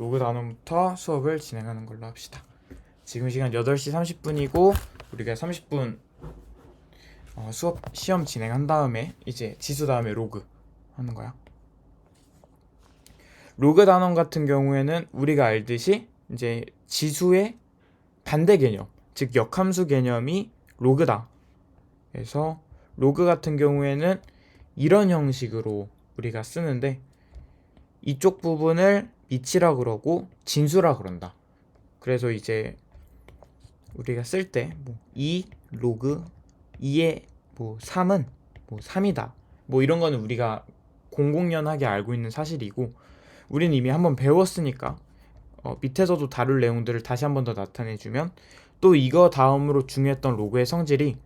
로그 단원부터 수업을 진행하는 걸로 합시다. 지금 시간 8시 30분이고 우리가 30분 수업 시험 진행한 다음에 이제 지수 다음에 로그 하는 거야. 로그 단원 같은 경우에는 우리가 알듯이 이제 지수의 반대 개념, 즉 역함수 개념이 로그다. 그래서 로그 같은 경우에는 이런 형식으로 우리가 쓰는데 이쪽 부분을 밑이라 그러고 진수라 그런다. 그래서 이제 우리가 쓸 때 뭐 2 로그 2의 뭐 3은 뭐 3이다. 뭐 이런 거는 우리가 공공연하게 알고 있는 사실이고 우리는 이미 한번 배웠으니까 밑에서도 다룰 내용들을 다시 한 번 더 나타내주면 또 이거 다음으로 중요했던 로그의 성질이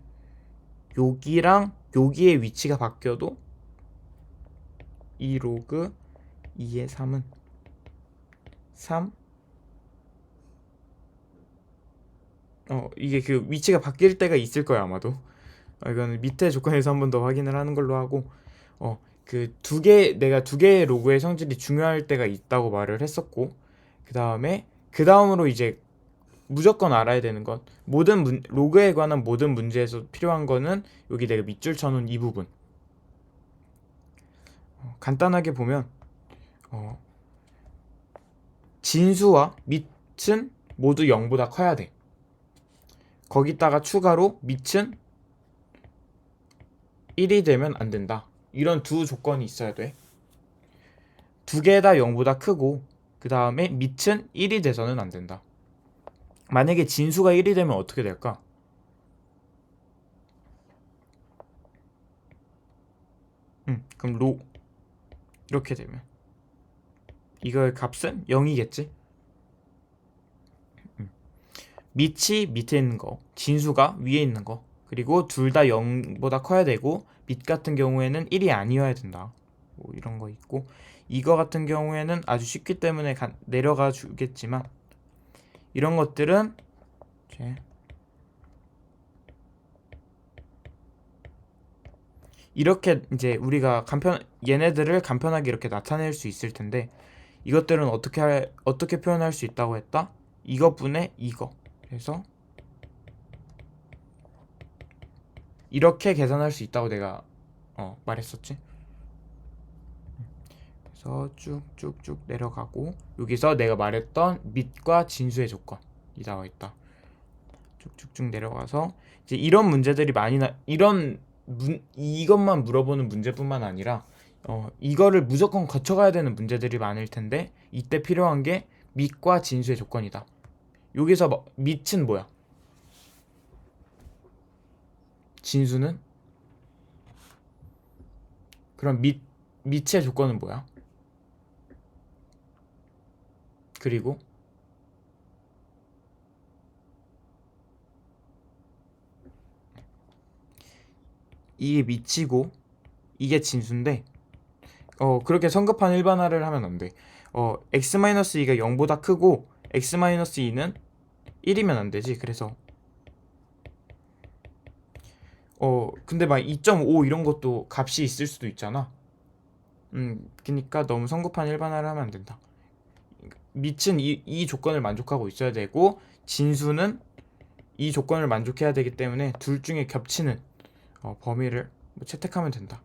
여기랑 여기의 위치가 바뀌어도 2 로그 2의 3은 3 이게 그 위치가 바뀔 때가 있을 거야 아마도. 이거는 밑에 조건에서 한 번 더 확인을 하는 걸로 하고 그 내가 두 개의 로그의 성질이 중요할 때가 있다고 말을 했었고 그 다음으로 이제 무조건 알아야 되는 건 로그에 관한 모든 문제에서 필요한 거는 여기 내가 밑줄 쳐놓은 이 부분. 간단하게 보면 진수와 밑은 모두 0보다 커야 돼. 거기다가 추가로 밑은 1이 되면 안 된다. 이런 두 조건이 있어야 돼. 두 개 다 0보다 크고 그 다음에 밑은 1이 돼서는 안 된다. 만약에 진수가 1이 되면 어떻게 될까? 그럼 이렇게 되면 이거의 값은 0이겠지? 밑이 밑에 있는 거, 진수가 위에 있는 거, 그리고 둘 다 0보다 커야 되고 밑 같은 경우에는 1이 아니어야 된다. 뭐 이런 거 있고 이거 같은 경우에는 아주 쉽기 때문에 내려가 주겠지만 이런 것들은 이렇게 이제 우리가 얘네들을 간편하게 이렇게 나타낼 수 있을 텐데 이것들은 어떻게 표현할 수 있다고 했다? 이것분의 이거. 그래서 이렇게 계산할 수 있다고 내가 말했었지. 그래서 쭉쭉쭉 내려가고 여기서 내가 말했던 밑과 진수의 조건이 나와 있다. 쭉쭉쭉 내려가서 이제 이런 문제들이 이것만 물어보는 문제뿐만 아니라 이거를 무조건 거쳐가야 되는 문제들이 많을 텐데 이때 필요한 게 밑과 진수의 조건이다. 여기서 밑은 뭐야? 진수는? 그럼 밑의 조건은 뭐야? 그리고 이게 밑이고 이게 진수인데 그렇게 성급한 일반화를 하면 안 돼. x-2가 0보다 크고 x-2는 1이면 안 되지. 그래서 근데 막 2.5 이런 것도 값이 있을 수도 있잖아. 그러니까 너무 성급한 일반화를 하면 안 된다. 밑은 이 조건을 만족하고 있어야 되고 진수는 이 조건을 만족해야 되기 때문에 둘 중에 겹치는 범위를 채택하면 된다.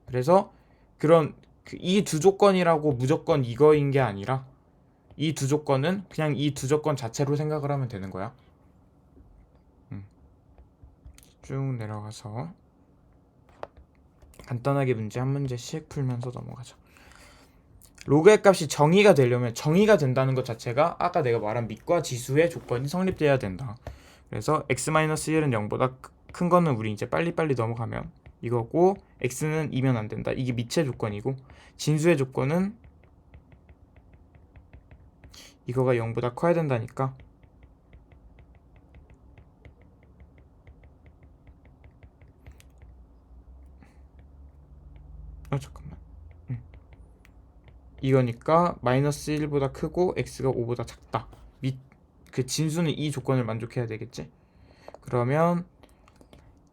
그래서 이 두 조건이라고 무조건 이거인 게 아니라 이 두 조건은 그냥 이 두 조건 자체로 생각을 하면 되는 거야. 쭉 내려가서 간단하게 문제 한 문제씩 풀면서 넘어가자. 로그의 값이 정의가 되려면 정의가 된다는 것 자체가 아까 내가 말한 밑과 지수의 조건이 성립돼야 된다. 그래서 x-1은 0보다 큰 거는 우리 이제 빨리빨리 넘어가면 이거고 x는 2면 안 된다. 이게 밑의 조건이고 진수의 조건은 이거가 0보다 커야 된다니까 잠깐만 이거니까 마이너스 1보다 크고 x가 5보다 작다. 그 진수는 이 조건을 만족해야 되겠지. 그러면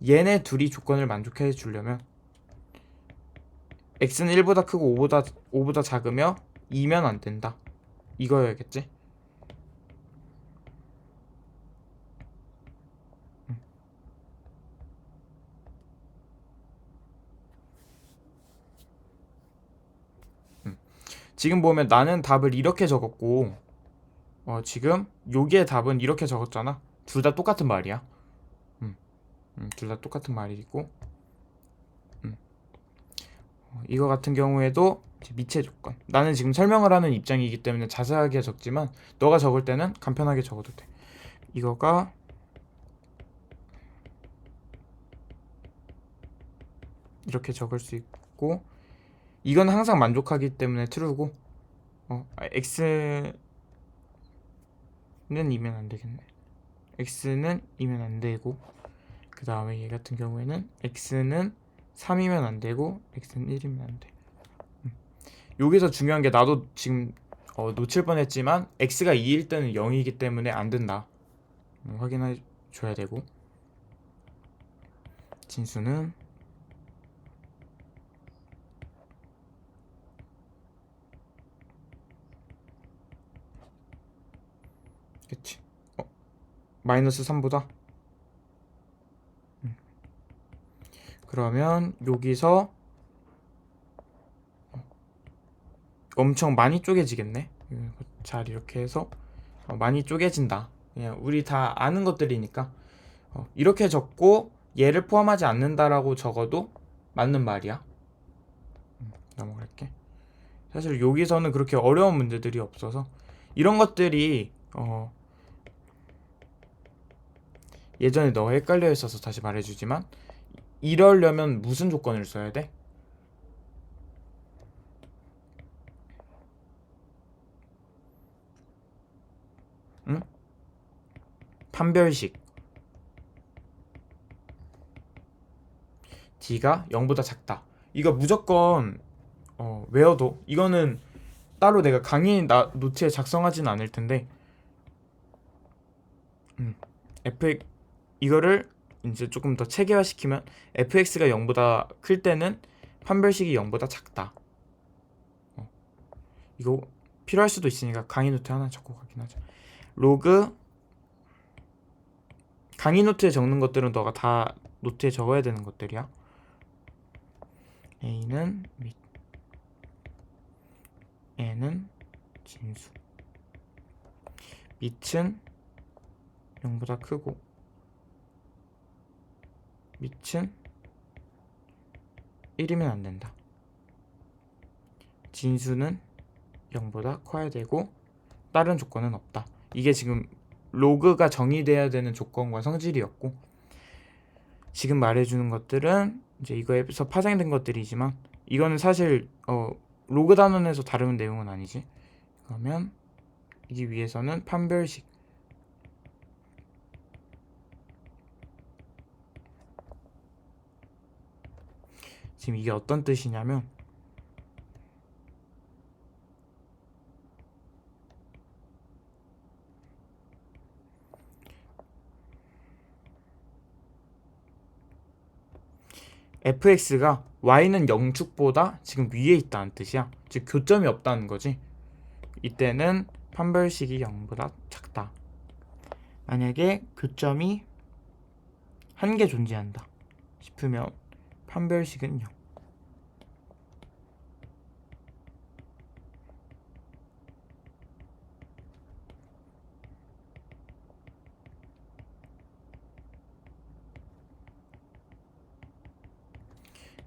얘네 둘이 조건을 만족해 주려면 x는 1보다 크고 5보다 작으며 2면 안 된다. 이거여야겠지? 지금 보면 나는 답을 이렇게 적었고 지금 여기에 답은 이렇게 적었잖아. 둘 다 똑같은 말이야. 둘 다 똑같은 말이고 음. 이거 같은 경우에도 이제 미체 조건. 나는 지금 설명을 하는 입장이기 때문에 자세하게 적지만 너가 적을 때는 간편하게 적어도 돼. 이거가 이렇게 적을 수 있고 이건 항상 만족하기 때문에 true고 x는 이면 안 되겠네. x는 이면 안 되고 그 다음에 얘 같은 경우에는 x는 3이면 안 되고 x는 1이면 안 돼. 여기서 중요한 게 나도 지금 놓칠 뻔했지만 x가 2일 때는 0이기 때문에 안 된다. 확인해 줘야 되고 진수는 그치 마이너스 3보다 그러면 여기서 엄청 많이 쪼개지겠네. 잘 이렇게 해서 많이 쪼개진다. 그냥 우리 다 아는 것들이니까 이렇게 적고 얘를 포함하지 않는다라고 적어도 맞는 말이야. 넘어갈게. 사실 여기서는 그렇게 어려운 문제들이 없어서 이런 것들이 예전에 너가 헷갈려 있어서 다시 말해주지만 이러려면 무슨 조건을 써야 돼? 응? 판별식 D가 0보다 작다. 이거 무조건 외워도 이거는 따로 내가 강의 노트에 작성하진 않을 텐데 fx 이거를 이제 조금 더 체계화시키면 fx가 0보다 클 때는 판별식이 0보다 작다. 이거 필요할 수도 있으니까 강의 노트 하나 적고 가긴 하자. 로그 강의 노트에 적는 것들은 너가 다 노트에 적어야 되는 것들이야. a는 및 n은 진수 밑은 0보다 크고 밑은 1이면 안 된다. 진수는 0보다 커야 되고 다른 조건은 없다. 이게 지금 로그가 정의돼야 되는 조건과 성질이었고 지금 말해주는 것들은 이제 이거에서 파생된 것들이지만 이거는 사실 로그 단원에서 다루는 내용은 아니지. 그러면 이 위에서는 판별식 지금 이게 어떤 뜻이냐면 fx가 y는 0축보다 지금 위에 있다는 뜻이야. 즉 교점이 없다는 거지. 이때는 판별식이 0보다 작다. 만약에 교점이 한 개 존재한다 싶으면 판별식은 0.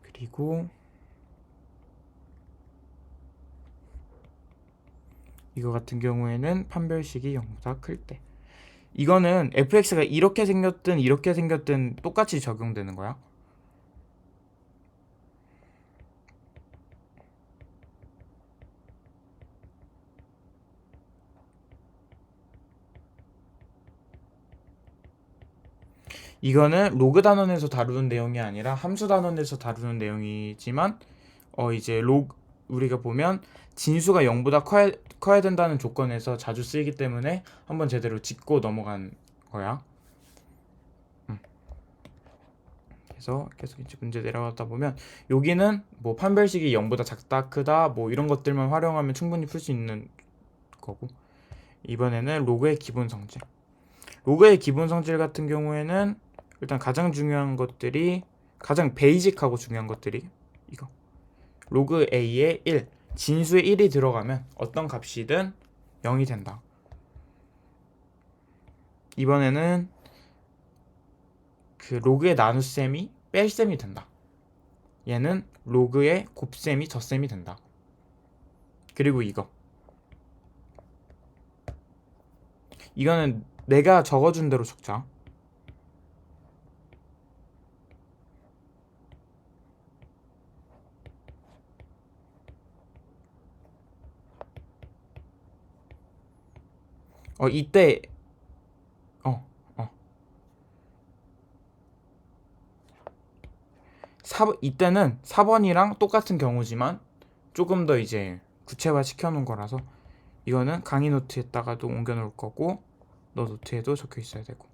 그리고 이거 같은 경우에는 판별식이 0보다 클 때 이거는 fx가 이렇게 생겼든 이렇게 생겼든 똑같이 적용되는 거야. 이거는 로그 단원에서 다루는 내용이 아니라 함수 단원에서 다루는 내용이지만 이제 우리가 보면 진수가 0보다 커야 된다는 조건에서 자주 쓰이기 때문에 한번 제대로 짚고 넘어간 거야. 그래서 계속 이제 문제 내려가다 보면 여기는 뭐 판별식이 0보다 작다 크다 뭐 이런 것들만 활용하면 충분히 풀 수 있는 거고, 이번에는 로그의 기본 성질. 로그의 기본 성질 같은 경우에는 일단 가장 중요한 것들이, 가장 베이직하고 중요한 것들이 이거 로그 a에 1, 진수에 1이 들어가면 어떤 값이든 0이 된다. 이번에는 그 로그의 나눗셈이 뺄셈이 된다. 얘는 로그의 곱셈이 덧셈이 된다. 그리고 이거는 내가 적어준 대로 적자. 이때 어, 어. 이때는 4번이랑 똑같은 경우지만 조금 더 이제 구체화 시켜놓은 거라서 이거는 강의 노트에다가도 옮겨 놓을 거고 너 노트에도 적혀 있어야 되고.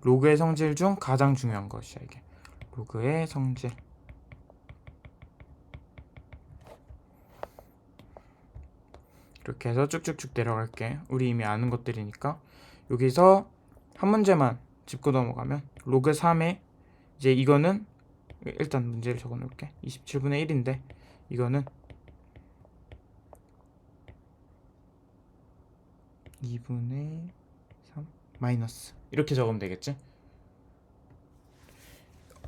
로그의 성질 중 가장 중요한 것이야 이게. 로그의 성질. 이렇게 해서 쭉쭉쭉 내려갈게. 우리 이미 아는 것들이니까. 여기서 한 문제만 짚고 넘어가면 로그 3에 이제 이거는 일단 문제를 적어 놓을게. 27분의 1인데 이거는 2분의 3 마이너스 이렇게 적으면 되겠지?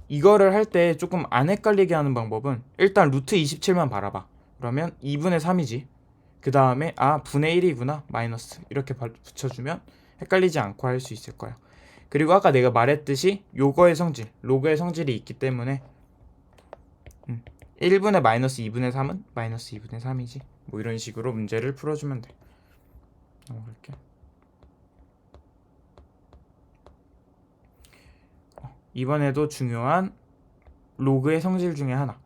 이거를 할 때 조금 안 헷갈리게 하는 방법은 일단 루트 27만 바라봐. 그러면 2분의 3이지. 그 다음에 분의 1이구나 마이너스 이렇게 붙여주면 헷갈리지 않고 할 수 있을 거야. 그리고 아까 내가 말했듯이 요거의 성질, 로그의 성질이 있기 때문에 1분의 마이너스 2분의 3은 마이너스 2분의 3이지. 뭐 이런 식으로 문제를 풀어주면 돼. 넘어갈게. 이번에도 중요한 로그의 성질 중에 하나.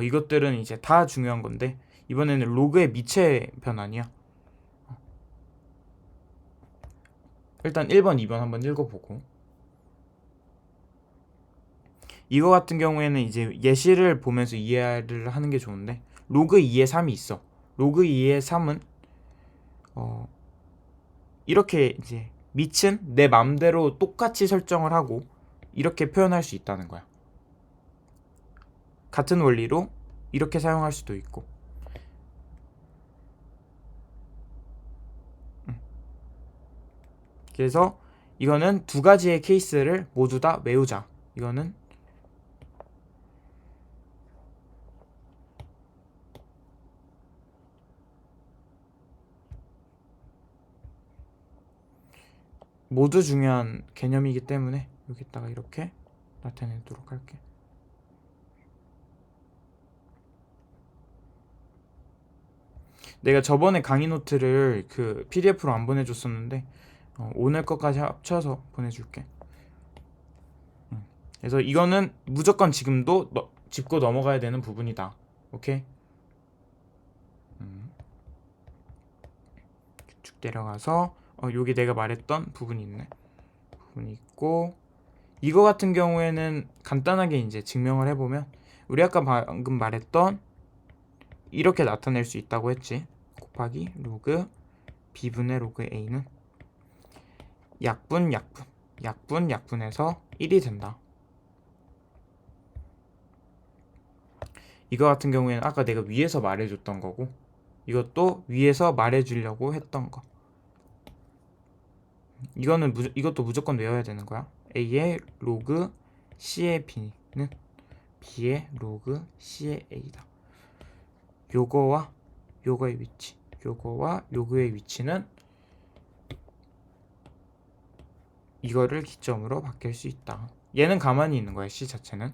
이것들은 이제 다 중요한 건데 이번에는 로그의 미체 변환이야. 일단 1번, 2번 한번 읽어보고. 이거 같은 경우에는 이제 예시를 보면서 이해를 하는 게 좋은데 로그 2의 3이 있어. 로그 2의 3은 이렇게 이제 밑은 내 맘대로 똑같이 설정을 하고 이렇게 표현할 수 있다는 거야. 같은 원리로 이렇게 사용할 수도 있고. 그래서 이거는 두 가지의 케이스를 모두 다 외우자. 이거는 모두 중요한 개념이기 때문에 여기다가 이렇게 나타내도록 할게. 내가 저번에 강의 노트를 그 PDF로 안 보내줬었는데 오늘 것까지 합쳐서 보내줄게. 그래서 이거는 무조건 지금도 짚고 넘어가야 되는 부분이다. 오케이? 쭉 내려가서 여기 내가 말했던 부분이 있네. 부분이 있고 이거 같은 경우에는 간단하게 이제 증명을 해보면 우리 아까 방금 말했던 이렇게 나타낼 수 있다고 했지. 곱하기 로그 b분의 로그 a는 약분에서 1이 된다. 이거 같은 경우에는 아까 내가 위에서 말해줬던 거고 이것도 위에서 말해주려고 했던 거. 이것도 무조건 외워야 되는 거야. a의 로그 c의 b는 b의 로그 c의 a다. 요거와 요거의 위치, 요거와 요거의 위치는 이거를 기점으로 바뀔 수 있다. 얘는 가만히 있는 거야. c 자체는.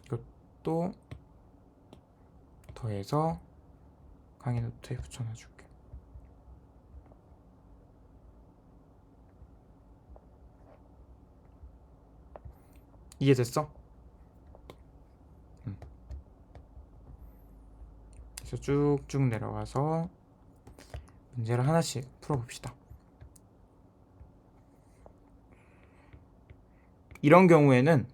이것도 더해서 강의 노트에 붙여놔줄게. 이해됐어? 그래서 쭉쭉 내려가서 문제를 하나씩 풀어봅시다. 이런 경우에는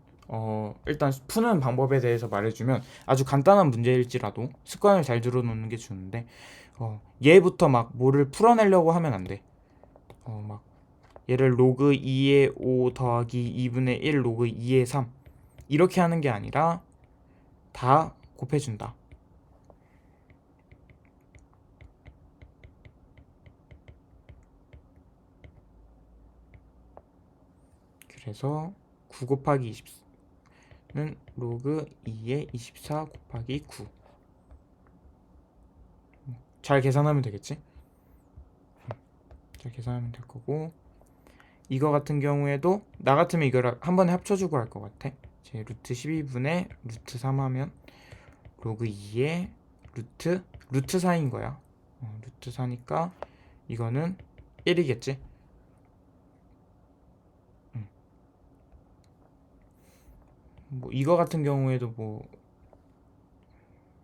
일단 푸는 방법에 대해서 말해주면 아주 간단한 문제일지라도 습관을 잘 들어놓는 게 좋은데 얘부터 막 뭐를 풀어내려고 하면 안 돼. 막 얘를 로그 2의 5 더하기 2분의 1 로그 2의 3 이렇게 하는 게 아니라 다 곱해준다. 그래서 9 곱하기 20는 로그 2의 24 곱하기 9. 잘 계산하면 되겠지? 잘 계산하면 될 거고, 이거 같은 경우에도 나 같으면 이걸 한 번에 합쳐주고 할 것 같아. 제 루트 12분의 루트 3 하면 로그 2의 루트 4인 거야. 루트 4니까 이거는 1이겠지. 뭐 이거 같은 경우에도 뭐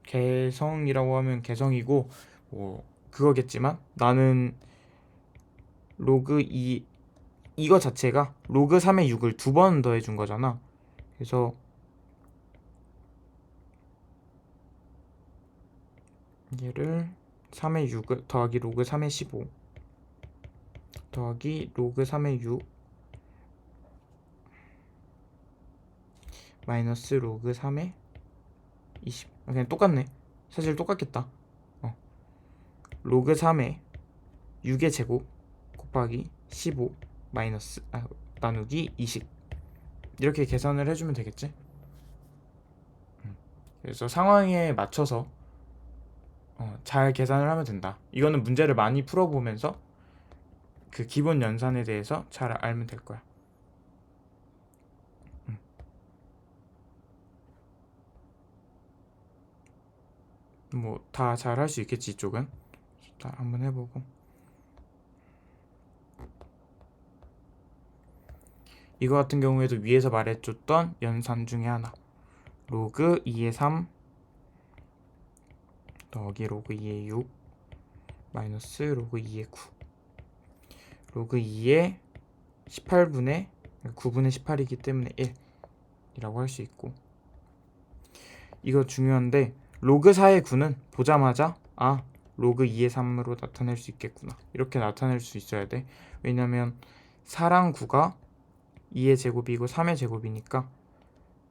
개성이라고 하면 개성이고 뭐 그거겠지만 나는 로그 2 이거 자체가 로그 3의 6을 두 번 더해준 거잖아. 그래서 얘를 3의 6 더하기 로그 3의 15 더하기 로그 3의 6 마이너스 로그 3의 20. 그냥 똑같네. 사실 똑같겠다. 로그 3의 6의 제곱 곱하기 15 마이너스 나누기 20 이렇게 계산을 해주면 되겠지. 그래서 상황에 맞춰서 잘 계산을 하면 된다. 이거는 문제를 많이 풀어보면서 그 기본 연산에 대해서 잘 알면 될 거야. 뭐 다 잘 할 수 있겠지. 이쪽은 다 한번 해보고. 이거 같은 경우에도 위에서 말해줬던 연산 중에 하나, 로그 2의 3 더하기 로그 2의 6 마이너스 로그 2의 9 로그 2의 18분의 9분의 18이기 때문에 1이라고 할 수 있고, 이거 중요한데 로그 4의 9는 보자마자 로그 2의 3으로 나타낼 수 있겠구나 이렇게 나타낼 수 있어야 돼. 왜냐면 4랑 9가 2의 제곱이고 3의 제곱이니까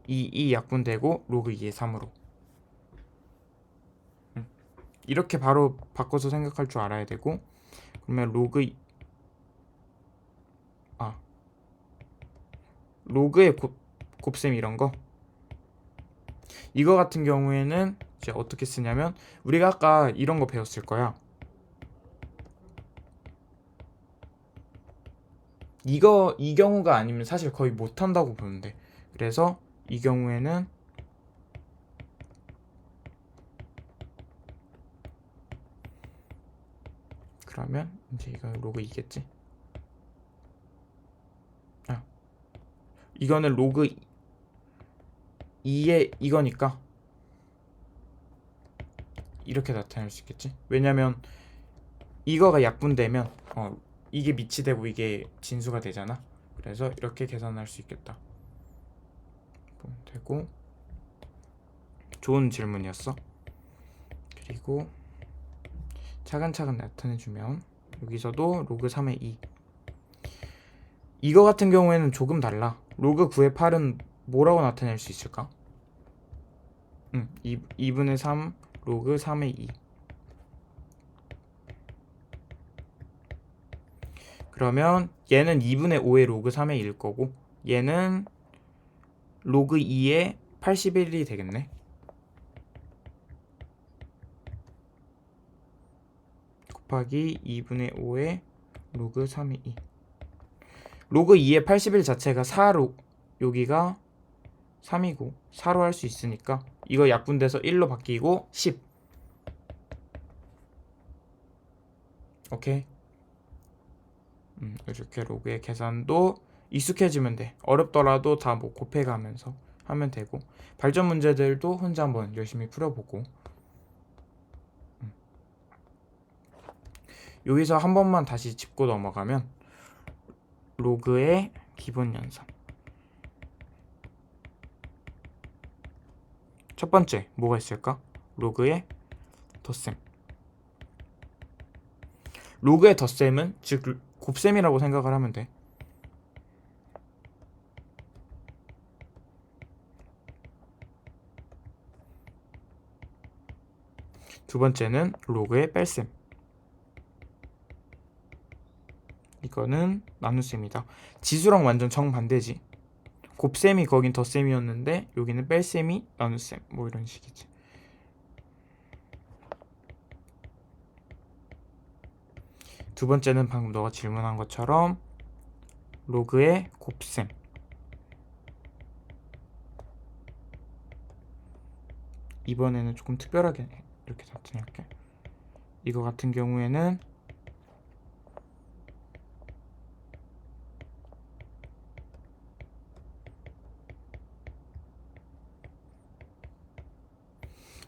이 약분되고 로그 2의 3으로 이렇게 바로 바꿔서 생각할 줄 알아야 되고, 그러면 로그의 곱셈 이런 거, 이거 같은 경우에는 이제 어떻게 쓰냐면 우리가 아까 이런 거 배웠을 거야. 이 경우가 아니면 사실 거의 못한다고 보면 돼. 그래서 이 경우에는 그러면 이제 이거 로그 2겠지. 이거는 로그 2의 이거니까 이렇게 나타낼 수 있겠지. 왜냐면 이거가 약분되면 이게 밑이 되고 이게 진수가 되잖아. 그래서 이렇게 계산할 수 있겠다. 되고, 좋은 질문이었어. 그리고 차근차근 나타내주면 여기서도 로그 3의 2 이거 같은 경우에는 조금 달라. 로그 9의 8은 뭐라고 나타낼 수 있을까? 2분의 3 로그 3의 2. 그러면 얘는 2분의 5의 로그 3의 1일 거고 얘는 로그 2의 81이 되겠네. 곱하기 2분의 5의 로그 3의 2. 로그 2의 81 자체가 4로 여기가 3이고 4로 할 수 있으니까 이거 약분돼서 1로 바뀌고 10. 오케이. 이렇게 로그의 계산도 익숙해지면 돼. 어렵더라도 다 뭐 곱해가면서 하면 되고, 발전 문제들도 혼자 한번 열심히 풀어보고. 여기서 한 번만 다시 짚고 넘어가면 로그의 기본 연산. 첫 번째 뭐가 있을까? 로그의 덧셈. 로그의 덧셈은 즉 곱셈이라고 생각을 하면 돼. 두 번째는 로그의 뺄셈. 이거는 나눗셈이다. 지수랑 완전 정반대지. 곱셈이 거긴 덧셈이었는데 여기는 뺄셈이 나눗셈. 뭐 이런 식이지. 두 번째는 방금 너가 질문한 것처럼 로그의 곱셈. 이번에는 조금 특별하게 이렇게 나타낼게. 이거 같은 경우에는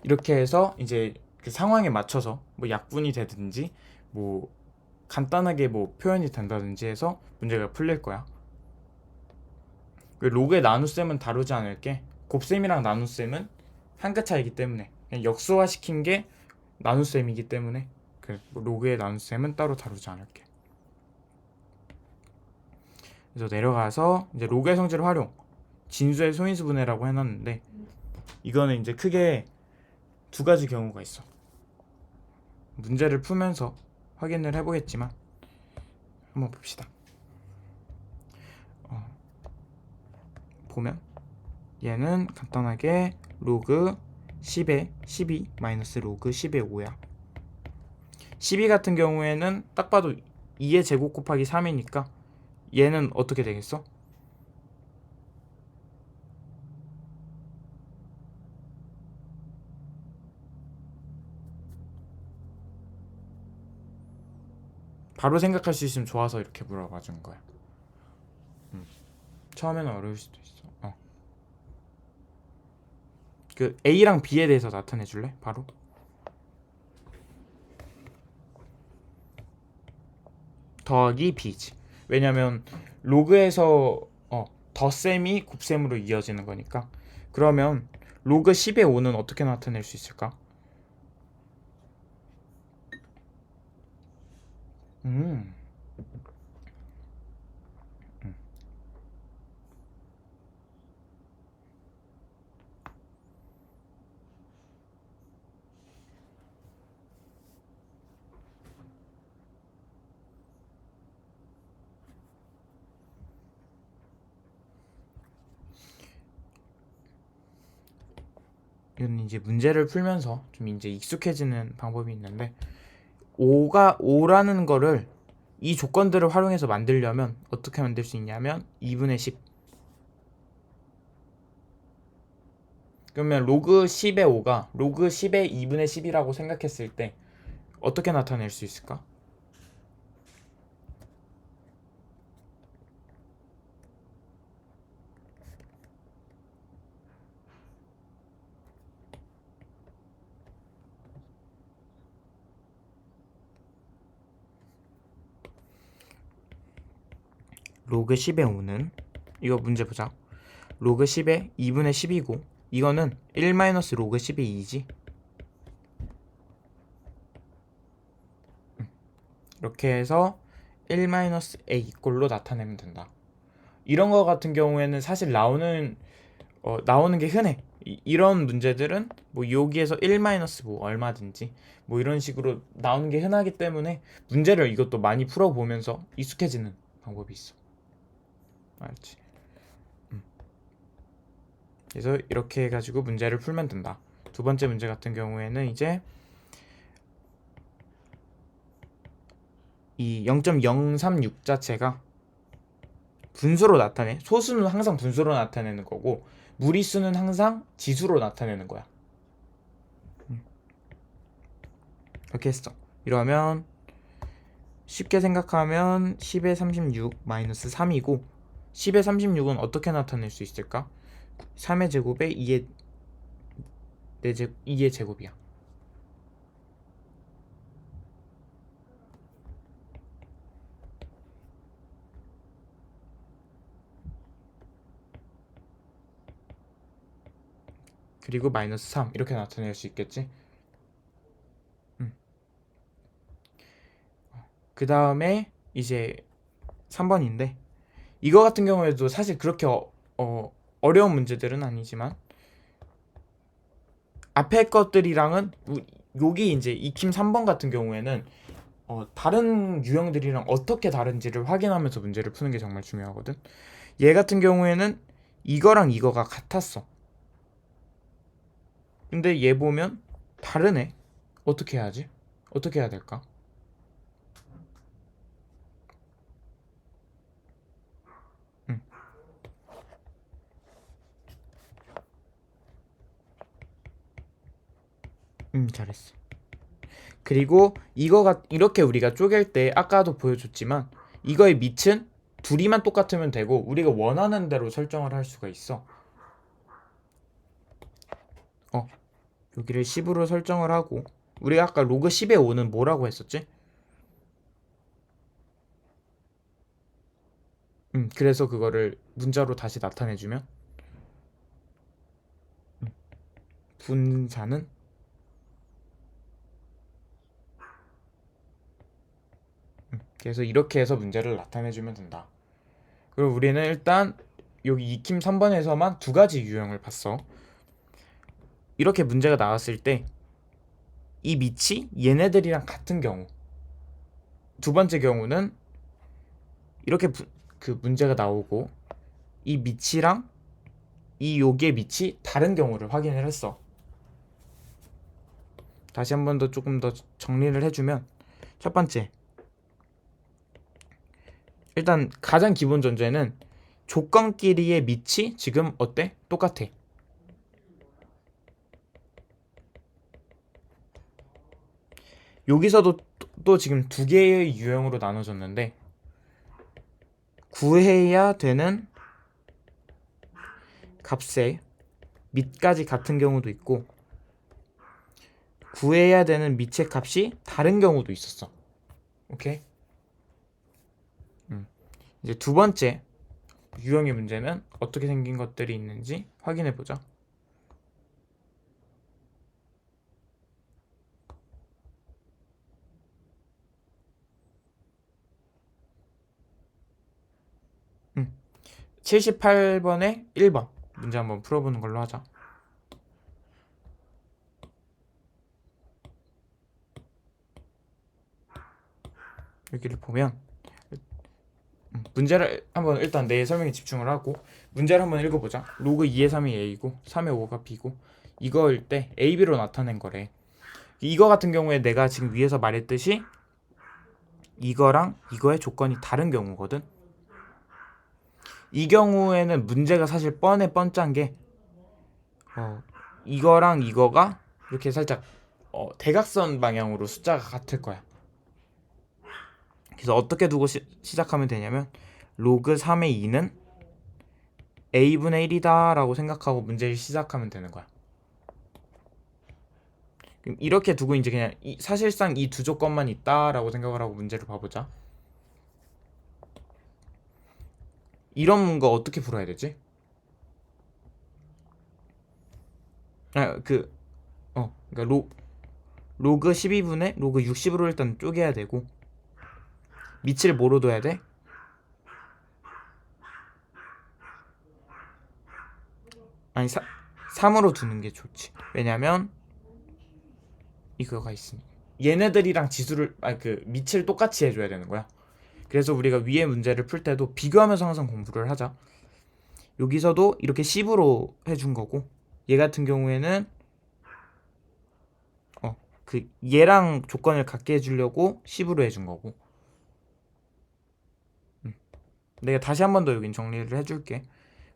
이렇게 해서 이제 그 상황에 맞춰서 뭐 약분이 되든지 뭐 간단하게 뭐 표현이 된다든지 해서 문제가 풀릴 거야. 로그의 나눗셈은 다루지 않을게. 곱셈이랑 나눗셈은 한 끗 차이기 때문에 그냥 역수화시킨 게 나눗셈이기 때문에 그 로그의 나눗셈은 따로 다루지 않을게. 그래서 내려가서 이제 로그의 성질 활용, 진수의 소인수 분해라고 해놨는데 이거는 이제 크게 두 가지 경우가 있어. 문제를 풀면서 확인을 해보겠지만 한번 봅시다. 보면 얘는 간단하게 로그 10의 12 마이너스 로그 10의 5야. 12 같은 경우에는 딱 봐도 2의 제곱 곱하기 3이니까 얘는 어떻게 되겠어? 바로 생각할 수 있으면 좋아서 이렇게 물어봐 준 거야. 처음에는 어려울 수도 있어. 그 A랑 B에 대해서 나타내 줄래? 바로. 더하기 B지. 왜냐면 로그에서 덧셈이 곱셈으로 이어지는 거니까. 그러면 로그 10의 5는 어떻게 나타낼 수 있을까? 음. 이건 이제 문제를 풀면서 좀 이제 익숙해지는 방법이 있는데 5라는 거를 이 조건들을 활용해서 만들려면 어떻게 만들 수 있냐면 2분의 10. 그러면 로그 10의 5가 로그 10의 2분의 10이라고 생각했을 때 어떻게 나타낼 수 있을까? 로그 10의 5는 이거 문제 보자. 로그 10의 2분의 10이고 이거는 1 마이너스 로그 10의 2지. 이렇게 해서 1 마이너스 a 이꼴로 나타내면 된다. 이런 거 같은 경우에는 사실 나오는 게 흔해. 이런 문제들은 뭐 여기에서 1 마이너스 뭐 얼마든지 뭐 이런 식으로 나오는 게 흔하기 때문에 문제를 이것도 많이 풀어보면서 익숙해지는 방법이 있어. 알지? 그래서 이렇게 해가지고 문제를 풀면 된다. 두 번째 문제 같은 경우에는 이제 이 0.036 자체가 분수로 나타내. 소수는 항상 분수로 나타내는 거고 무리수는 항상 지수로 나타내는 거야. 이렇게 했어. 이러면 쉽게 생각하면 10의 36 마이너스 3이고 10의 36은 어떻게 나타낼 수 있을까? 3의 제곱에 2의 제곱이야. 그리고 마이너스 3 이렇게 나타낼 수 있겠지. 그 다음에 이제 3번인데 이거 같은 경우에도 사실 그렇게 어려운 문제들은 아니지만 앞에 것들이랑은 여기 이제 익힘 3번 같은 경우에는 다른 유형들이랑 어떻게 다른지를 확인하면서 문제를 푸는 게 정말 중요하거든. 얘 같은 경우에는 이거랑 이거가 같았어. 근데 얘 보면 다르네. 어떻게 해야지? 어떻게 해야 될까? 잘했어. 그리고 이거가 이렇게 우리가 쪼갤 때 아까도 보여줬지만 이거의 밑은 둘이만 똑같으면 되고 우리가 원하는 대로 설정을 할 수가 있어. 여기를 10으로 설정을 하고 우리가 아까 로그 10의 5는 뭐라고 했었지? 그래서 그거를 문자로 다시 나타내주면 분자는 그래서 이렇게 해서 문제를 나타내주면 된다. 그리고 우리는 일단 여기 익힘 3번에서만 두 가지 유형을 봤어. 이렇게 문제가 나왔을 때 이 밑이 얘네들이랑 같은 경우, 두 번째 경우는 이렇게 그 문제가 나오고 이 밑이랑 이 여기의 밑이 다른 경우를 확인을 했어. 다시 한 번 더 조금 더 정리를 해주면 첫 번째, 일단 가장 기본 전제는 조건끼리의 밑이 지금 어때? 똑같아. 여기서도 또 지금 두 개의 유형으로 나눠졌는데 구해야 되는 값의 밑까지 같은 경우도 있고 구해야 되는 밑의 값이 다른 경우도 있었어. 오케이? 이제 두 번째 유형의 문제는 어떻게 생긴 것들이 있는지 확인해 보자. 음. 78번에 1번 문제 한번 풀어보는 걸로 하자. 여기를 보면 문제를 한번 일단 내 설명에 집중을 하고 문제를 한번 읽어보자. 로그 2의 3이 A고 3의 5가 B고 이거일 때 A, B로 나타낸 거래. 이거 같은 경우에 내가 지금 위에서 말했듯이 이거랑 이거의 조건이 다른 경우거든. 이 경우에는 문제가 사실 뻔짠 게 이거랑 이거가 이렇게 살짝 대각선 방향으로 숫자가 같을 거야. 그래서 어떻게 두고 시작하면 되냐면 로그 3의 2는 A분의 1이다 라고 생각하고 문제를 시작하면 되는 거야. 이렇게 두고 이제 그냥 사실상 이 두 조건만 있다라고 생각을 하고 문제를 봐보자. 이런 거 어떻게 풀어야 되지? 그러니까 로그 12분의 로그 60으로 일단 쪼개야 되고 밑을 뭐로 둬야 돼? 아니 3으로 두는 게 좋지. 왜냐면 이거가 있으니 얘네들이랑 지수를 그 밑을 똑같이 해줘야 되는 거야. 그래서 우리가 위에 문제를 풀 때도 비교하면서 항상 공부를 하자. 여기서도 이렇게 10으로 해준 거고 얘 같은 경우에는 그 얘랑 조건을 같게 해주려고 10으로 해준 거고. 내가 다시 한 번 더 여긴 정리를 해줄게.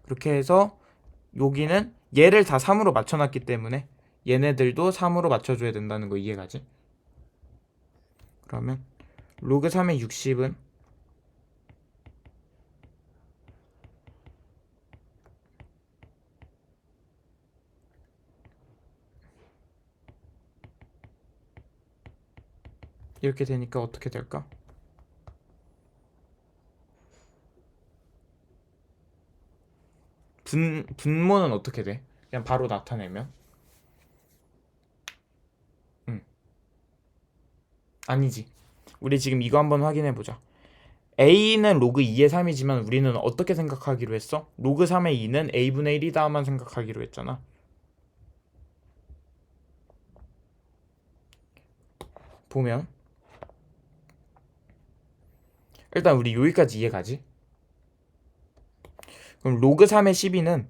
그렇게 해서 여기는 얘를 다 3으로 맞춰놨기 때문에 얘네들도 3으로 맞춰줘야 된다는 거 이해가지? 그러면 로그 3의 60은 이렇게 되니까 어떻게 될까? 분모는 어떻게 돼? 그냥 바로 나타내면 아니지. 우리 지금 이거 한번 확인해 보자. a는 로그 2의 3이지만 우리는 어떻게 생각하기로 했어? 로그 3의 2는 a분의 1이다만 생각하기로 했잖아. 보면 일단 우리 여기까지 이해가지? 그럼 로그 3의 12는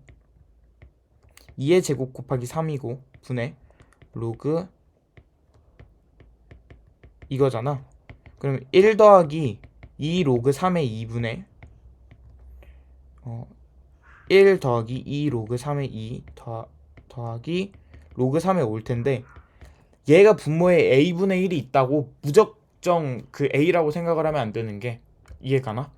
2의 제곱 곱하기 3이고 분의 로그 이거잖아. 그럼 1 더하기 2 로그 3의 2분의 1 더하기 2 로그 3의 2 더하기 로그 3에 올 텐데 얘가 분모에 a분의 1이 있다고 무작정 그 a라고 생각을 하면 안 되는 게 이해가나?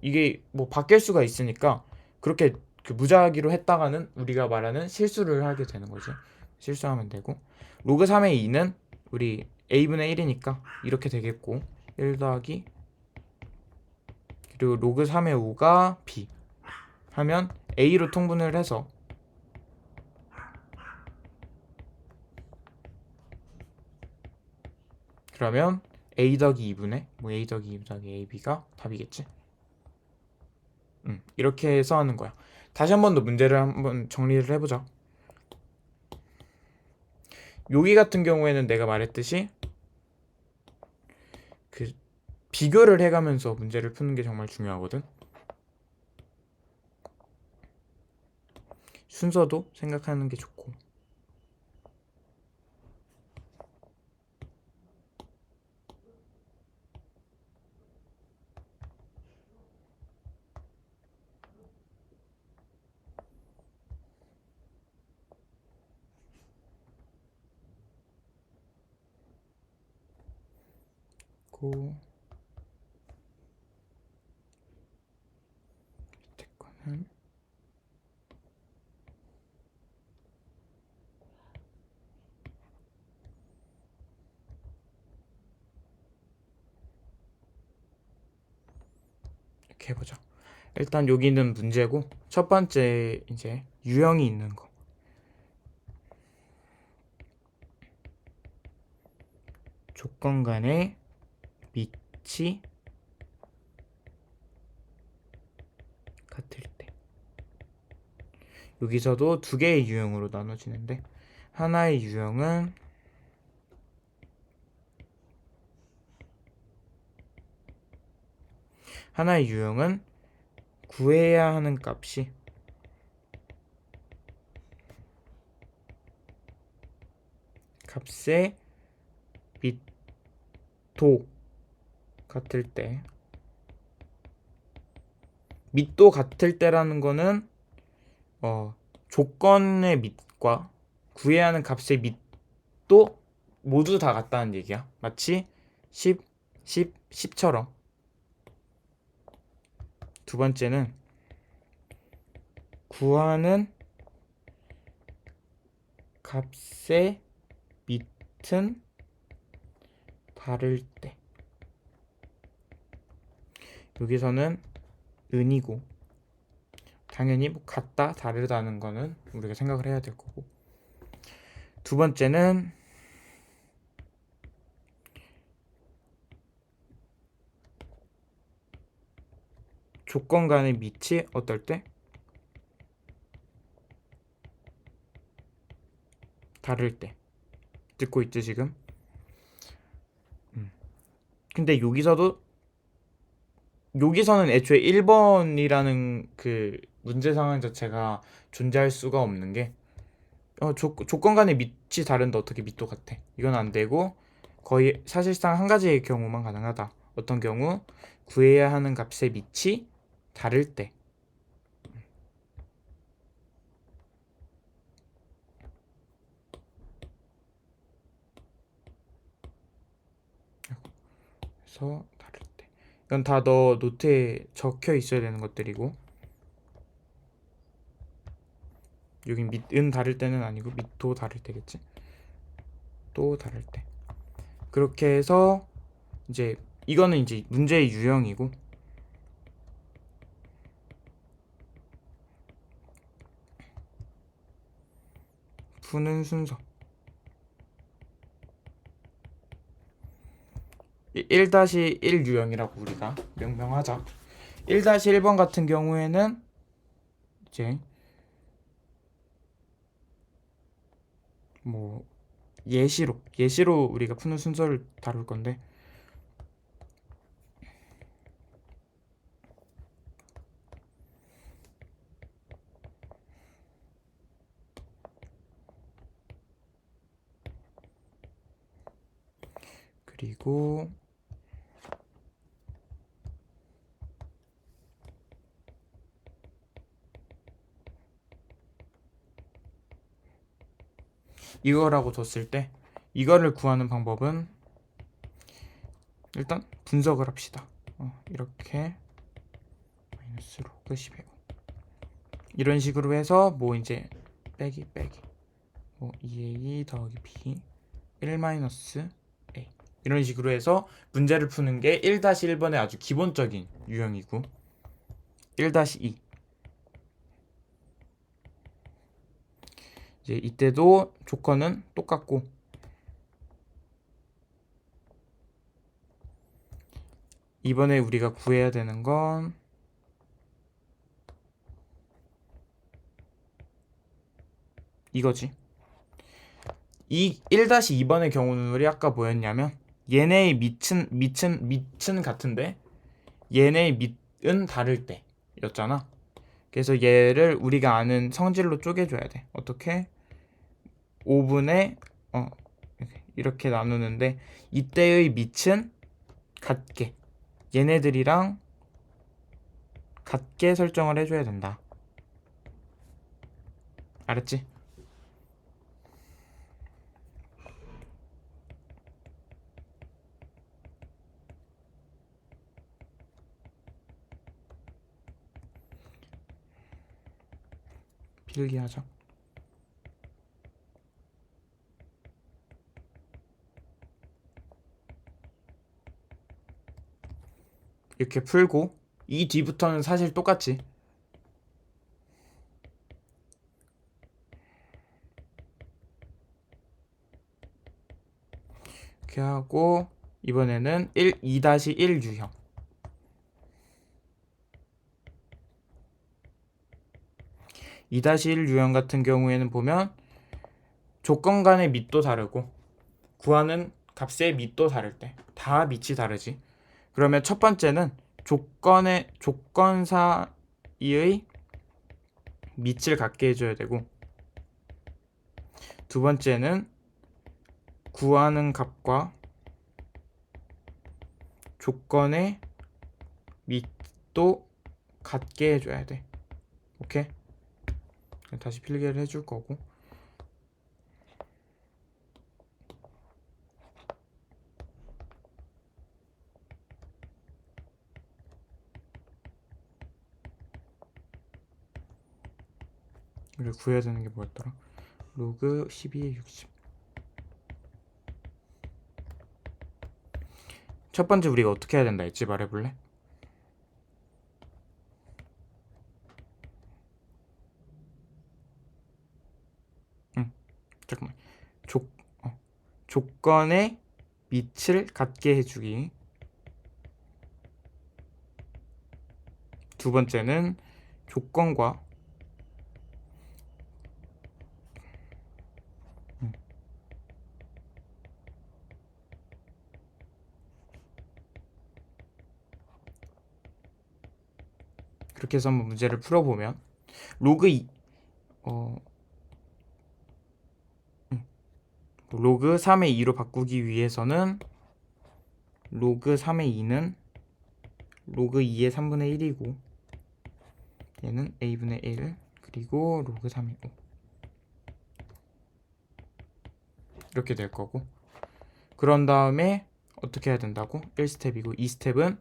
이게 뭐 바뀔 수가 있으니까 그렇게 그 무작위로 했다가는 우리가 말하는 실수를 하게 되는 거지. 실수하면 되고 로그 3의 2는 우리 a분의 1이니까 이렇게 되겠고 1 더하기 그리고 로그 3의 5가 b 하면 a로 통분을 해서 그러면 a 더하기 2분의 뭐 a 더하기 2 더하기 ab가 답이겠지. 이렇게 해서 하는 거야. 다시 한 번 더 문제를 한번 정리를 해보자. 여기 같은 경우에는 내가 말했듯이 그 비교를 해가면서 문제를 푸는 게 정말 중요하거든. 순서도 생각하는 게 좋고. 고 밑에 거는 이렇게 해보자. 일단 여기는 문제고 첫 번째 이제 유형이 있는 거. 조건 간의 밑이 같을 때. 여기서도 두 개의 유형으로 나눠지는데 하나의 유형은 구해야 하는 값이 값의 밑도 같을 때 밑도 같을 때라는 거는 조건의 밑과 구해야 하는 값의 밑도 모두 다 같다는 얘기야. 마치 10, 10, 10처럼. 두 번째는 구하는 값의 밑은 다를 때. 여기서는 은이고 당연히 뭐 같다 다르다는 거는 우리가 생각을 해야 될 거고. 두 번째는 조건 간의 밑이 어떨 때? 다를 때. 듣고 있지 지금? 근데 여기서는 애초에 1번이라는 그 문제 상황 자체가 존재할 수가 없는 게 조건 간의 밑이 다른데 어떻게 밑도 같아? 이건 안 되고 거의 사실상 한 가지의 경우만 가능하다. 어떤 경우? 구해야 하는 값의 밑이 다를 때. 그래서 다를 때. 이건 다 너 노트에 적혀 있어야 되는 것들이고 여긴 밑은 다를 때는 아니고 밑도 다를 때겠지. 또 다를 때. 그렇게 해서 이제 이거는 이제 문제의 유형이고 푸는 순서. 1-1 유형이라고 우리가 명명하자. 1-1번 같은 경우에는 이제 뭐 예시로 우리가 푸는 순서를 다룰 건데, 그리고 이거라고 뒀을 때 이거를 구하는 방법은 일단 분석을 합시다. 이렇게 마이너스 로그 10이고 이런 식으로 해서 뭐 이제 빼기 뭐 2a 더하기 b 1 마이너스 a 이런 식으로 해서 문제를 푸는 게 1-1번의 아주 기본적인 유형이고, 1-2 이제 이때도 조건은 똑같고, 이번에 우리가 구해야 되는 건 이거지. 이 1-2번의 경우는 우리 아까 뭐였냐면 얘네의 밑은 같은데 얘네의 밑은 다를 때였잖아. 그래서 얘를 우리가 아는 성질로 쪼개줘야 돼. 어떻게? 5분의 이렇게 나누는데 이때의 밑은 같게 얘네들이랑 같게 설정을 해줘야 된다. 알았지? 필기하자. 이렇게 풀고 이 뒤부터는 사실 똑같지. 이렇게 하고 이번에는 2-1 유형. 이 2-1 유형 같은 경우에는 보면 조건 간의 밑도 다르고 구하는 값의 밑도 다를 때 다 밑이 다르지. 그러면 첫 번째는 조건 사이의 밑을 같게 해줘야 되고, 두 번째는 구하는 값과 조건의 밑도 같게 해줘야 돼. 오케이? 다시 필기를 해줄 거고, 우리 구해야 되는 게 뭐였더라? 로그 12에 60. 첫 번째 우리가 어떻게 해야 된다 했지? 말해볼래? 잠깐만. 조건의 밑을 같게 해주기. 두 번째는 조건과 그렇게 해서 한번 문제를 풀어보면 로그 3의 2로 바꾸기 위해서는 로그 3의 2는 로그 2의 3분의 1이고 얘는 a분의 1 그리고 로그 3의 5 이렇게 될 거고, 그런 다음에 어떻게 해야 된다고? 1스텝이고 2스텝은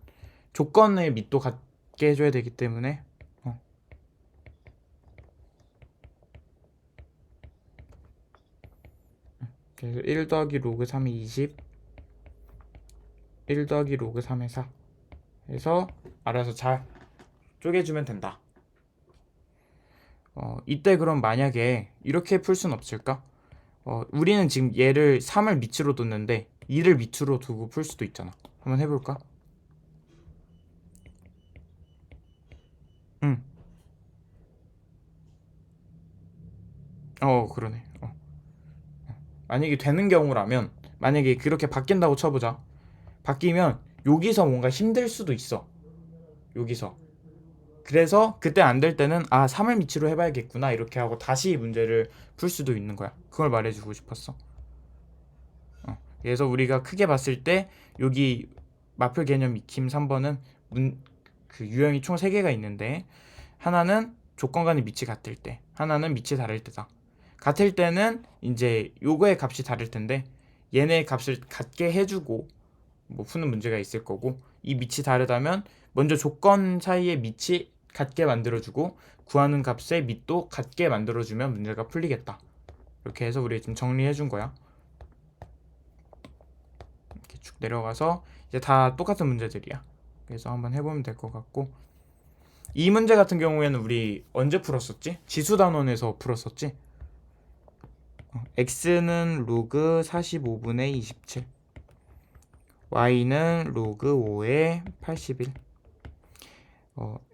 조건의 밑도 같게 해줘야 되기 때문에 그래서 1 더하기 로그 3의 20 1 더하기 로그 3의 4 해서 알아서 잘 쪼개주면 된다. 이때 그럼 만약에 이렇게 풀 순 없을까? 우리는 지금 얘를 3을 밑으로 뒀는데 2를 밑으로 두고 풀 수도 있잖아. 한번 해볼까? 응. 그러네. 만약에 되는 경우라면, 만약에 그렇게 바뀐다고 쳐보자. 바뀌면 여기서 뭔가 힘들 수도 있어. 여기서. 그래서 그때 안 될 때는 3을 밑으로 해봐야겠구나 이렇게 하고 다시 문제를 풀 수도 있는 거야. 그걸 말해주고 싶었어. 그래서 우리가 크게 봤을 때 여기 마플 개념 익힘 3번은 그 유형이 총 3개가 있는데, 하나는 조건간의 밑이 같을 때, 하나는 밑이 다를 때다. 같을 때는 이제 요거의 값이 다를 텐데 얘네 값을 같게 해주고 뭐 푸는 문제가 있을 거고, 이 밑이 다르다면 먼저 조건 사이의 밑이 같게 만들어주고 구하는 값의 밑도 같게 만들어주면 문제가 풀리겠다. 이렇게 해서 우리 지금 정리해준 거야. 이렇게 쭉 내려가서 이제 다 똑같은 문제들이야. 그래서 한번 해보면 될 것 같고, 이 문제 같은 경우에는 우리 언제 풀었었지? 지수단원에서 풀었었지? x는 로그 45분의 27, y는 로그 5의 81.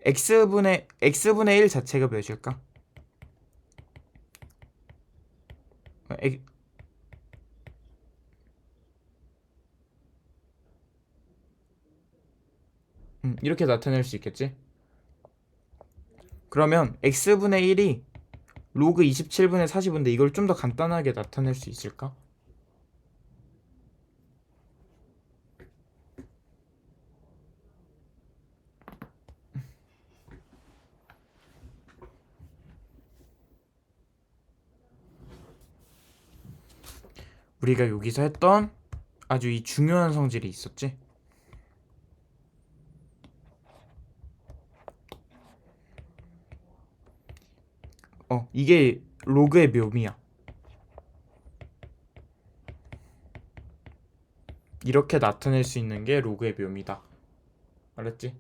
x분의 1 자체가 몇일까? 이렇게 나타낼 수 있겠지? 그러면 x분의 1이 로그 27분의 40인데 이걸 좀 더 간단하게 나타낼 수 있을까? 우리가 여기서 했던 아주 이 중요한 성질이 있었지? 이게 로그의 묘미야. 이렇게 나타낼 수 있는 게 로그의 묘미다. 알았지?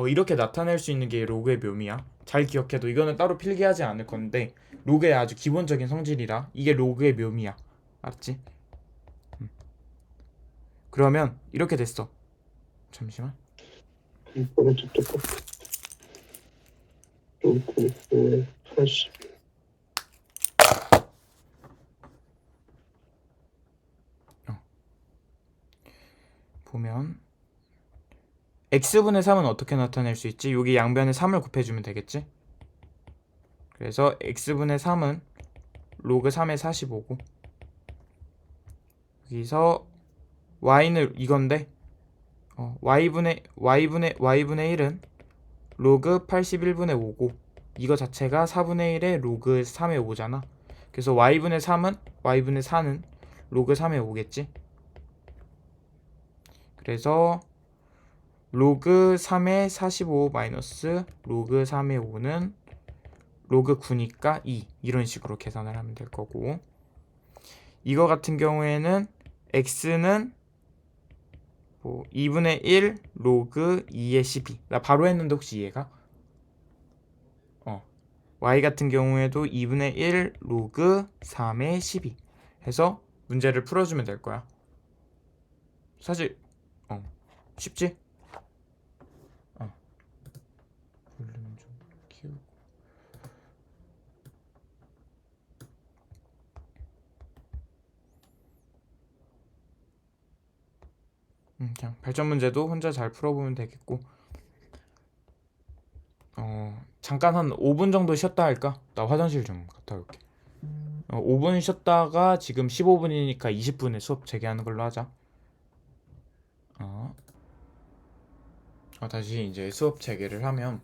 이렇게 나타낼 수 있는 게 로그의 묘미야. 잘 기억해도 이거는 따로 필기하지 않을 건데 로그의 아주 기본적인 성질이라 이게 로그의 묘미야. 알았지? 그러면 이렇게 됐어. 잠시만. 오른쪽 똑같고 로그 80. 보면 x분의 3은 어떻게 나타낼 수 있지? 여기 양변에 3을 곱해주면 되겠지? 그래서 x분의 3은 로그 3의 45고, 여기서 y는 이건데 y분의 1은 로그 81분의 5고, 이거 자체가 4분의 1의 로그 3의 5잖아. 그래서 y분의 4는 로그 3의 5겠지? 그래서 로그 3의 45 마이너스 로그 3의 5는 로그 9니까 2, 이런 식으로 계산을 하면 될 거고, 이거 같은 경우에는 x는 2분의 1 로그 2의 12. 나 바로 했는데 혹시 이해가? y 같은 경우에도 2분의 1 로그 3의 12 해서 문제를 풀어주면 될 거야. 사실 쉽지? 볼륨 좀 키우고. 그냥 발전 문제도 혼자 잘 풀어보면 되겠고, 잠깐 한 5분 정도 쉬었다 할까? 나 화장실 좀 갔다 올게. 5분 쉬었다가 지금 15분이니까 20분에 수업 재개하는 걸로 하자. 다시 이제 수업 재개를 하면,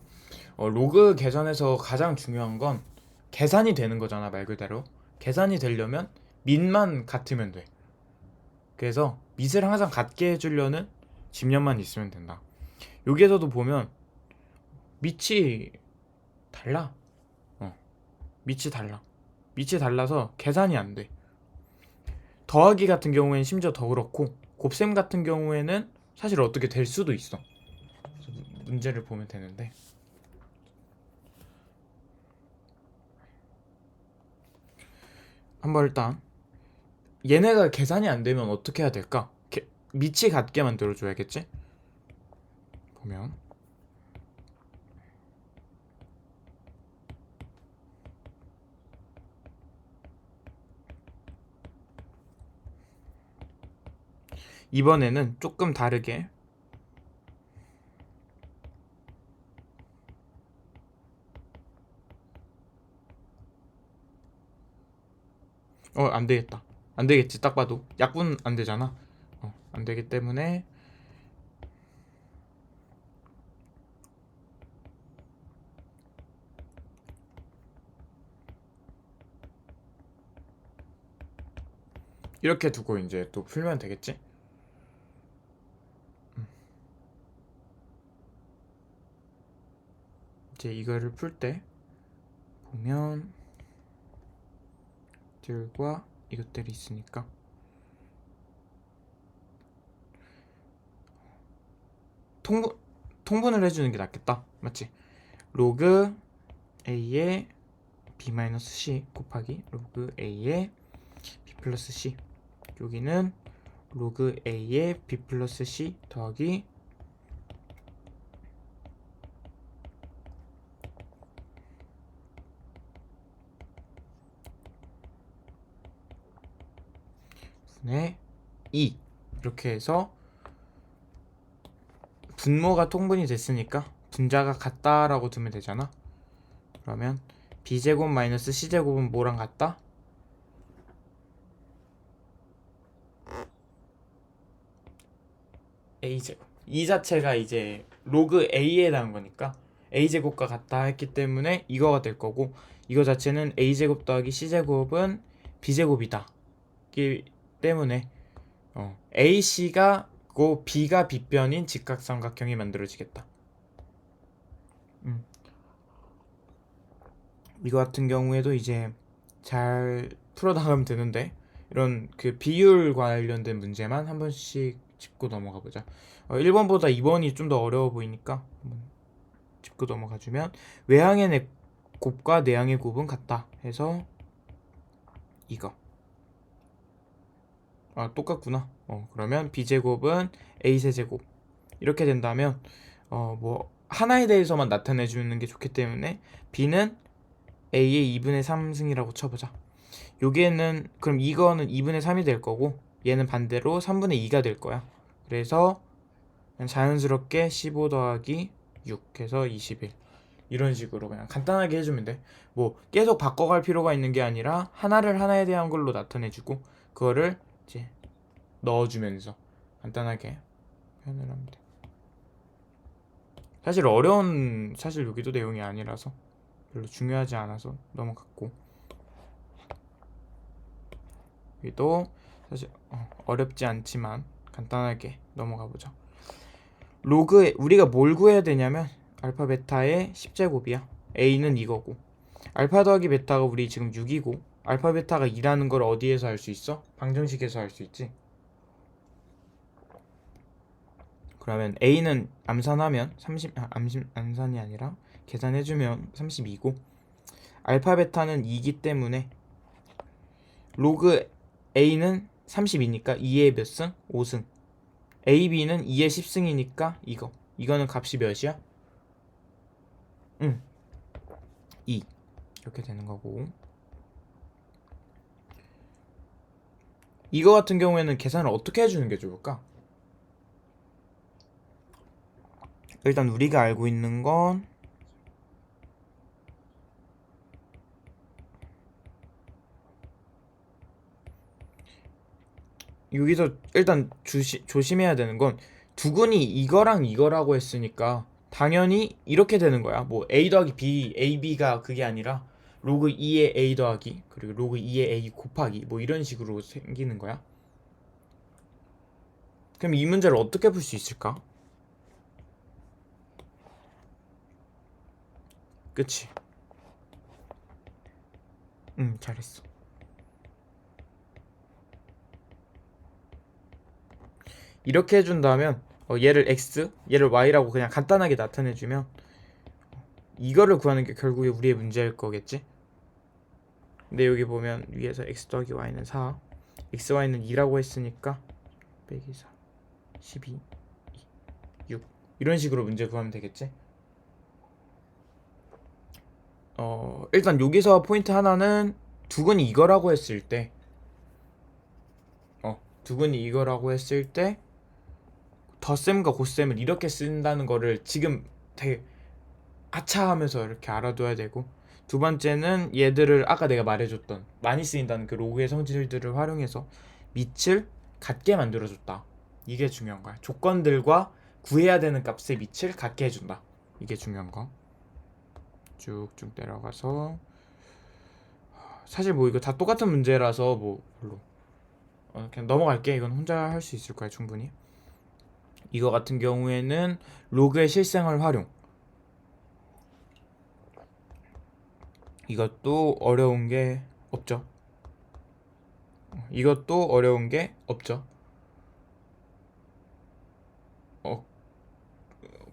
로그 계산에서 가장 중요한 건 계산이 되는 거잖아. 말 그대로 계산이 되려면 밑만 같으면 돼. 그래서 밑을 항상 같게 해주려는 집념만 있으면 된다. 여기에서도 보면 밑이 달라. 밑이 달라. 밑이 달라서 계산이 안 돼. 더하기 같은 경우에는 심지어 더 그렇고, 곱셈 같은 경우에는 사실 어떻게 될 수도 있어. 문제를 보면 되는데, 한번 일단 얘네가 계산이 안 되면 어떻게 해야 될까? 밑이 같게 만들어줘야겠지? 보면 이번에는 조금 다르게 안 되겠다. 안 되겠지. 딱 봐도 약분 안 되잖아. 안 되기 때문에 이렇게 두고 이제 또 풀면 되겠지? 이제 이거를 풀 때 보면 들과 이것들이 있으니까 통분을 해주는 게 낫겠다. 맞지? 로그 a의 b-c 곱하기 로그 a의 b 플러스 c. 여기는 로그 a의 b 플러스 c 더하기 분의 2 이렇게 해서 분모가 통분이 됐으니까 분자가 같다라고 두면 되잖아. 그러면 b제곱 마이너스 c제곱은 뭐랑 같다? a제곱. 이 자체가 이제 로그 a에 대한 거니까 a제곱과 같다 했기 때문에 이거가 될 거고, 이거 자체는 a제곱 더하기 c제곱은 b제곱이다 기 때문에 ac가 고 b가 빗변인 직각삼각형이 만들어지겠다. 이거 같은 경우에도 이제 잘 풀어나가면 되는데, 이런 그 비율 관련된 문제만 한 번씩 짚고 넘어가 보자. 1번보다 2번이 좀 더 어려워 보이니까 한번 짚고 넘어가 주면, 외항의 네 곱과 내항의 곱은 같다 해서 이거 똑같구나. 그러면 b제곱은 a세제곱 이렇게 된다면 뭐 하나에 대해서만 나타내 주는 게 좋기 때문에 b는 a의 2분의 3승이라고 쳐보자. 여기에는 그럼 이거는 2분의 3이 될 거고, 얘는 반대로 3분의 2가 될 거야. 그래서 그냥 자연스럽게 15 더하기 6 해서 21, 이런 식으로 그냥 간단하게 해주면 돼. 뭐 계속 바꿔갈 필요가 있는 게 아니라 하나를 하나에 대한 걸로 나타내주고 그거를 이제 넣어주면서 간단하게 표현을 하면 돼. 사실 어려운, 사실 여기도 내용이 아니라서 별로 중요하지 않아서 넘어갔고, 여기도 사실 어렵지 않지만 간단하게 넘어가 보자. 로그, 우리가 뭘 구해야 되냐면 알파 베타의 10제곱이야. a는 이거고, 알파 더하기 베타가 우리 지금 6이고, 알파 베타가 2라는 걸 어디에서 할 수 있어? 방정식에서 할 수 있지. 그러면 a는 암산하면 30, 암산이 아니라 계산해주면 32고, 알파 베타는 2기 때문에 로그 a는 32니까 2의 몇 승? 5승. ab는 2의 10승이니까 이거는 값이 몇이야? 2 이렇게 되는 거고, 이거 같은 경우에는 계산을 어떻게 해주는 게 좋을까? 일단 우리가 알고 있는 건 여기서 일단 조심해야 되는 건, 두근이 이거랑 이거라고 했으니까 당연히 이렇게 되는 거야. 뭐 a 더하기 b, ab가 그게 아니라 로그 2의 a 더하기 그리고 로그 2의 a 곱하기 뭐 이런 식으로 생기는 거야. 그럼 이 문제를 어떻게 풀 수 있을까? 그치? 잘했어. 이렇게 해준다면 얘를 x, 얘를 y라고 그냥 간단하게 나타내주면 이거를 구하는 게 결국에 우리의 문제일 거겠지? 근데 여기 보면 위에서 x 더하기 y는 4, xy는 2라고 했으니까 빼기 4 12 6 이런 식으로 문제 구하면 되겠지. 일단 여기서 포인트 하나는 두근이 이거라고 했을 때 두근이 이거라고 했을 때 덧셈과 곱셈을 이렇게 쓴다는 거를 지금 되게 아차하면서 이렇게 알아둬야 되고, 두 번째는 얘들을 아까 내가 말해줬던 많이 쓰인다는 그 로그의 성질들을 활용해서 밑을 같게 만들어줬다. 이게 중요한 거야. 조건들과 구해야 되는 값의 밑을 같게 해준다. 이게 중요한 거. 쭉쭉 내려가서 사실 뭐 이거 다 똑같은 문제라서 뭐 별로 그냥 넘어갈게. 이건 혼자 할 수 있을 거야 충분히. 이거 같은 경우에는 로그의 실생활 활용. 이것도 어려운 게 없죠. 이것도 어려운 게 없죠.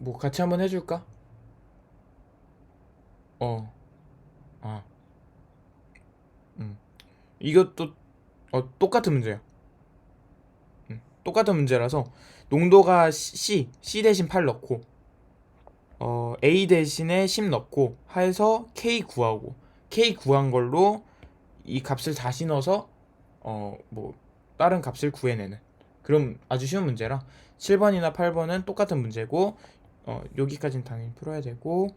뭐 같이 한번 해줄까? 아, 이것도 똑같은 문제야. 똑같은 문제라서 농도가 C 대신 8 넣고 A 대신에 10 넣고 해서 K 구하고, K 구한 걸로 이 값을 다시 넣어서 뭐 다른 값을 구해내는, 그럼 아주 쉬운 문제라 7번이나 8번은 똑같은 문제고 여기까지는 당연히 풀어야 되고,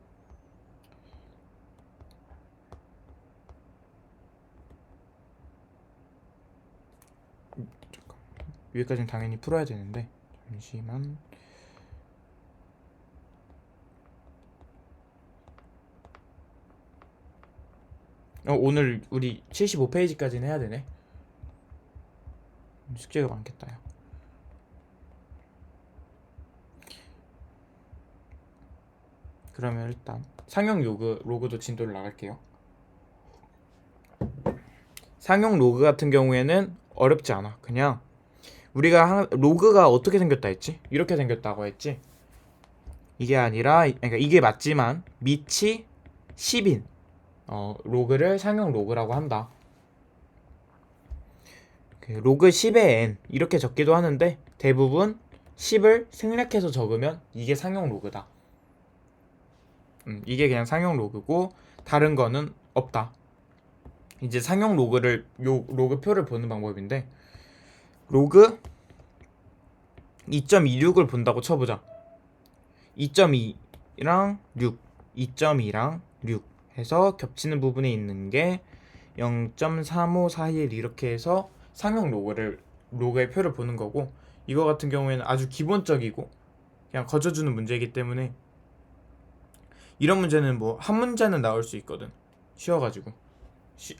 여기까지는 당연히 풀어야 되는데 잠시만. 오늘 우리 75페이지까지는 해야 되네. 숙제가 많겠다 야. 그러면 일단 상용 로그도 진도를 나갈게요. 상용 로그 같은 경우에는 어렵지 않아. 그냥 우리가 로그가 어떻게 생겼다 했지? 이렇게 생겼다고 했지? 이게 아니라, 그러니까 이게 맞지만 밑이 10인 로그를 상용 로그라고 한다. 로그 10의 n 이렇게 적기도 하는데 대부분 10을 생략해서 적으면 이게 상용 로그다. 이게 그냥 상용 로그고 다른 거는 없다. 이제 상용 로그를 로그표를 보는 방법인데, 로그 2.26을 본다고 쳐보자. 2.2랑 6, 2.2랑 6 해서 겹치는 부분에 있는 게 0.3541 이렇게 해서 상용 로그의 표를 보는 거고, 이거 같은 경우에는 아주 기본적이고 그냥 거저주는 문제이기 때문에 이런 문제는 뭐 한 문제는 나올 수 있거든. 쉬워가지고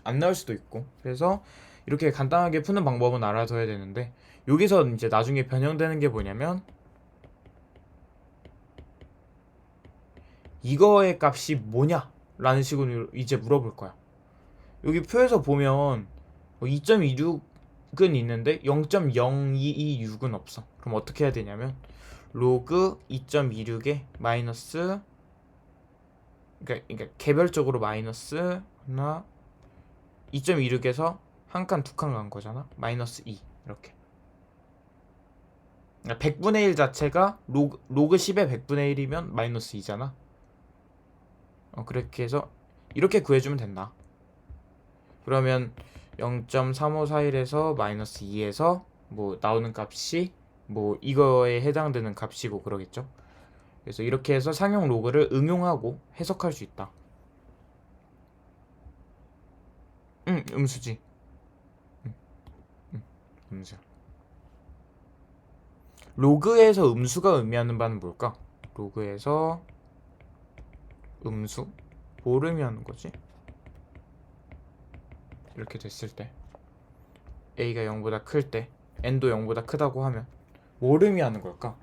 안 나올 수도 있고, 그래서 이렇게 간단하게 푸는 방법은 알아둬야 되는데, 여기서 이제 나중에 변형되는 게 뭐냐면 이거의 값이 뭐냐 라는 식으로 이제 물어볼 거야. 여기 표에서 보면 2.26은 있는데 0.0226은 없어. 그럼 어떻게 해야 되냐면 로그 2.26에 마이너스, 그러니까 개별적으로 마이너스 하나, 2.26에서 한 칸 두 칸 간 거잖아. 마이너스 2 이렇게. 그러니까 100분의 1 자체가 로그 10의 100분의 1이면 마이너스 2잖아. 그렇게 해서 이렇게 구해주면 된다. 그러면 0.3541에서 마이너스 2에서 뭐 나오는 값이 뭐 이거에 해당되는 값이고 그러겠죠. 그래서 이렇게 해서 상용 로그를 응용하고 해석할 수 있다. 음수지. 음수야. 로그에서 음수가 의미하는 바는 뭘까? 로그에서 음수? 뭘 의미하는 거지? 이렇게 됐을 때 a가 0보다 클 때 n도 0보다 크다고 하면 뭘 의미하는 걸까?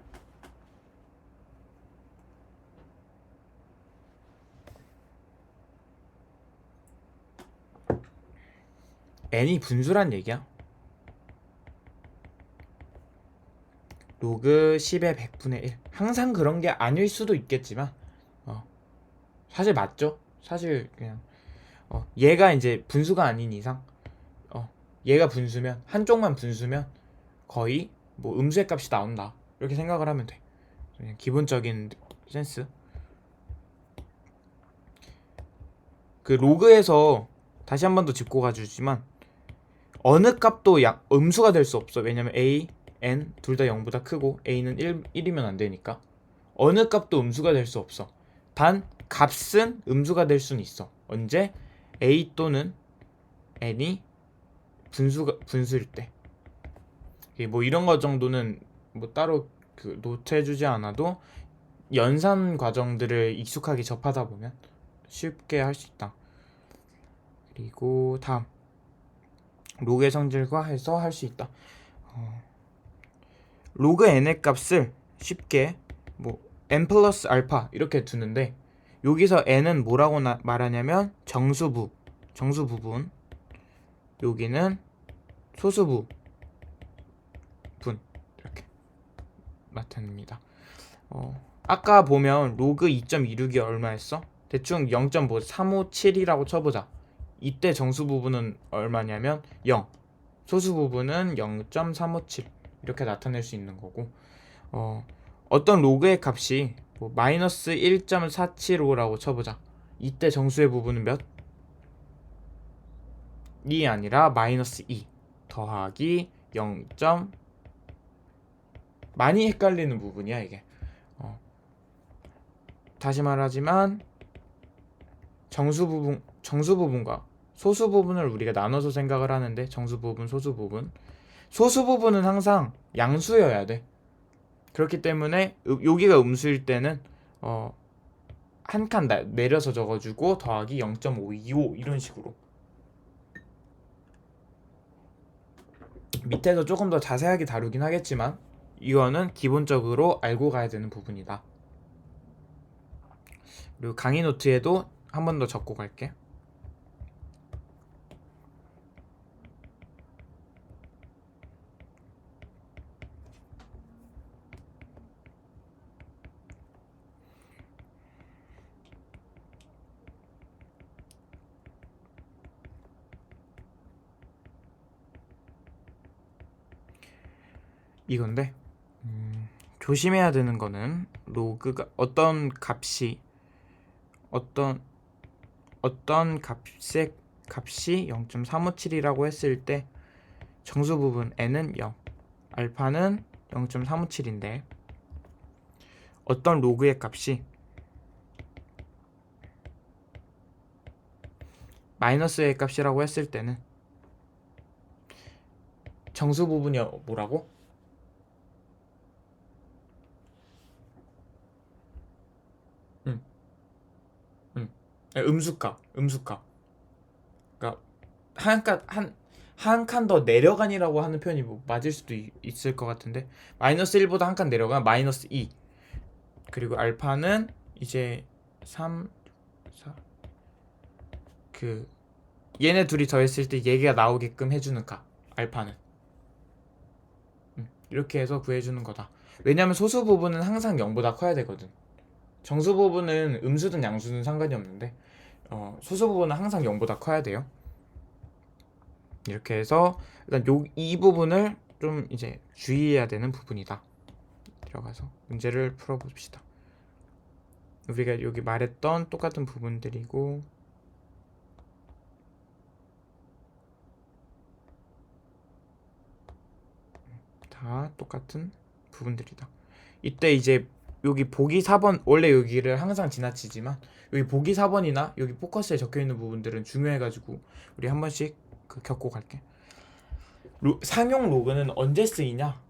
n이 분수란 얘기야. 로그 10의 100분의 1. 항상 그런 게 아닐 수도 있겠지만 사실 맞죠? 사실 그냥 얘가 이제 분수가 아닌 이상 얘가 분수면 한쪽만 분수면 거의 뭐 음수의 값이 나온다 이렇게 생각을 하면 돼. 그냥 기본적인 센스. 그 로그에서 다시 한 번 더 짚고 가주지만 어느 값도 음수가 될 수 없어. 왜냐면 a, n 둘 다 0보다 크고 a는 1이면 안 되니까 어느 값도 음수가 될 수 없어. 단 값은 음수가 될 수는 있어. 언제? a 또는 n이 분수일 때. 뭐 이런 거 정도는 뭐 따로 그 노트해주지 않아도 연산 과정들을 익숙하게 접하다 보면 쉽게 할 수 있다. 그리고 다음 로그의 성질과 해서 할 수 있다. 로그 n의 값을 쉽게 뭐 n 플러스 알파 이렇게 두는데 여기서 n은 뭐라고 말하냐면 정수 부분, 여기는 소수 부분 이렇게 나타냅니다. 아까 보면 로그 2.26이 얼마였어? 대충 0.357이라고 쳐보자. 이때 정수 부분은 얼마냐면 0, 소수 부분은 0.357 이렇게 나타낼 수 있는 거고, 어떤 로그의 값이 뭐 마이너스 1.475라고 쳐보자. 이때 정수의 부분은 몇? 2이 아니라 마이너스 2 더하기 0. 많이 헷갈리는 부분이야 이게. 다시 말하지만 정수 부분과 소수 부분을 우리가 나눠서 생각을 하는데 정수 부분, 소수 부분은 항상 양수여야 돼. 그렇기 때문에 여기가 음수일 때는 한 칸 내려서 적어주고 더하기 0.525 이런 식으로. 밑에서 조금 더 자세하게 다루긴 하겠지만 이거는 기본적으로 알고 가야 되는 부분이다. 그리고 강의 노트에도 한 번 더 적고 갈게. 이건데 조심해야 되는 거는 로그가 어떤 값이 0.357이라고 했을 때 정수 부분 n은 0, 알파는 0.357인데 어떤 로그의 값이 마이너스의 값이라고 했을 때는 정수 부분이 뭐라고? 음수값. 그러니까 한 칸 더 내려간이라고 하는 표현이 뭐 맞을 수도 있을 것 같은데 마이너스 1보다 한 칸 내려간 마이너스 2. 그리고 알파는 이제 3, 4. 그 얘네 둘이 더했을 때 얘가 나오게끔 해주는 값. 알파는. 이렇게 해서 구해주는 거다. 왜냐면 소수 부분은 항상 0보다 커야 되거든. 정수 부분은 음수든 양수든 상관이 없는데 소수 부분은 항상 0보다 커야 돼요. 이렇게 해서 일단 이 부분을 좀 이제 주의해야 되는 부분이다. 들어가서 문제를 풀어봅시다. 우리가 여기 말했던 똑같은 부분들이고 다 똑같은 부분들이다. 이때 이제 여기 보기 4번 원래 여기를 항상 지나치지만 여기 보기 4번이나 여기 포커스에 적혀있는 부분들은 중요해가지고 우리 한 번씩 겪고 갈게. 상용 로그는 언제 쓰이냐?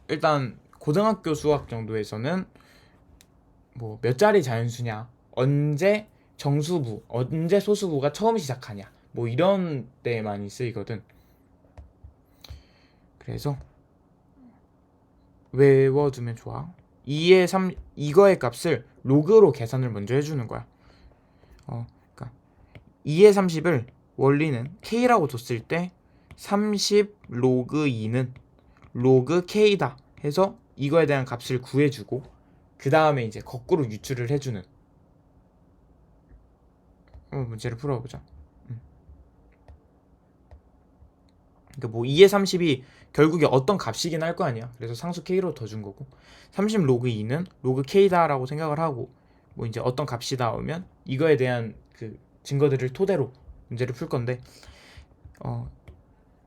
일단 고등학교 수학 정도에서는 뭐 몇 자리 자연수냐, 언제 정수부, 언제 소수부가 처음 시작하냐, 뭐 이런 때 많이 쓰이거든. 그래서 외워두면 좋아. 2의 3 이거의 값을 로그로 계산을 먼저 해주는 거야. 그러니까 2의 30을 원리는 k라고 뒀을 때 30 로그 2는 로그 k다 해서 이거에 대한 값을 구해주고 그 다음에 이제 거꾸로 유출을 해주는 문제를 풀어보자. 그러니까 뭐 2의 30이 결국에 어떤 값이긴 할 거 아니야. 그래서 상수 k로 더 준 거고 30 로그 2는 로그 k다라고 생각을 하고 뭐 이제 어떤 값이 나오면 이거에 대한 그 증거들을 토대로 문제를 풀 건데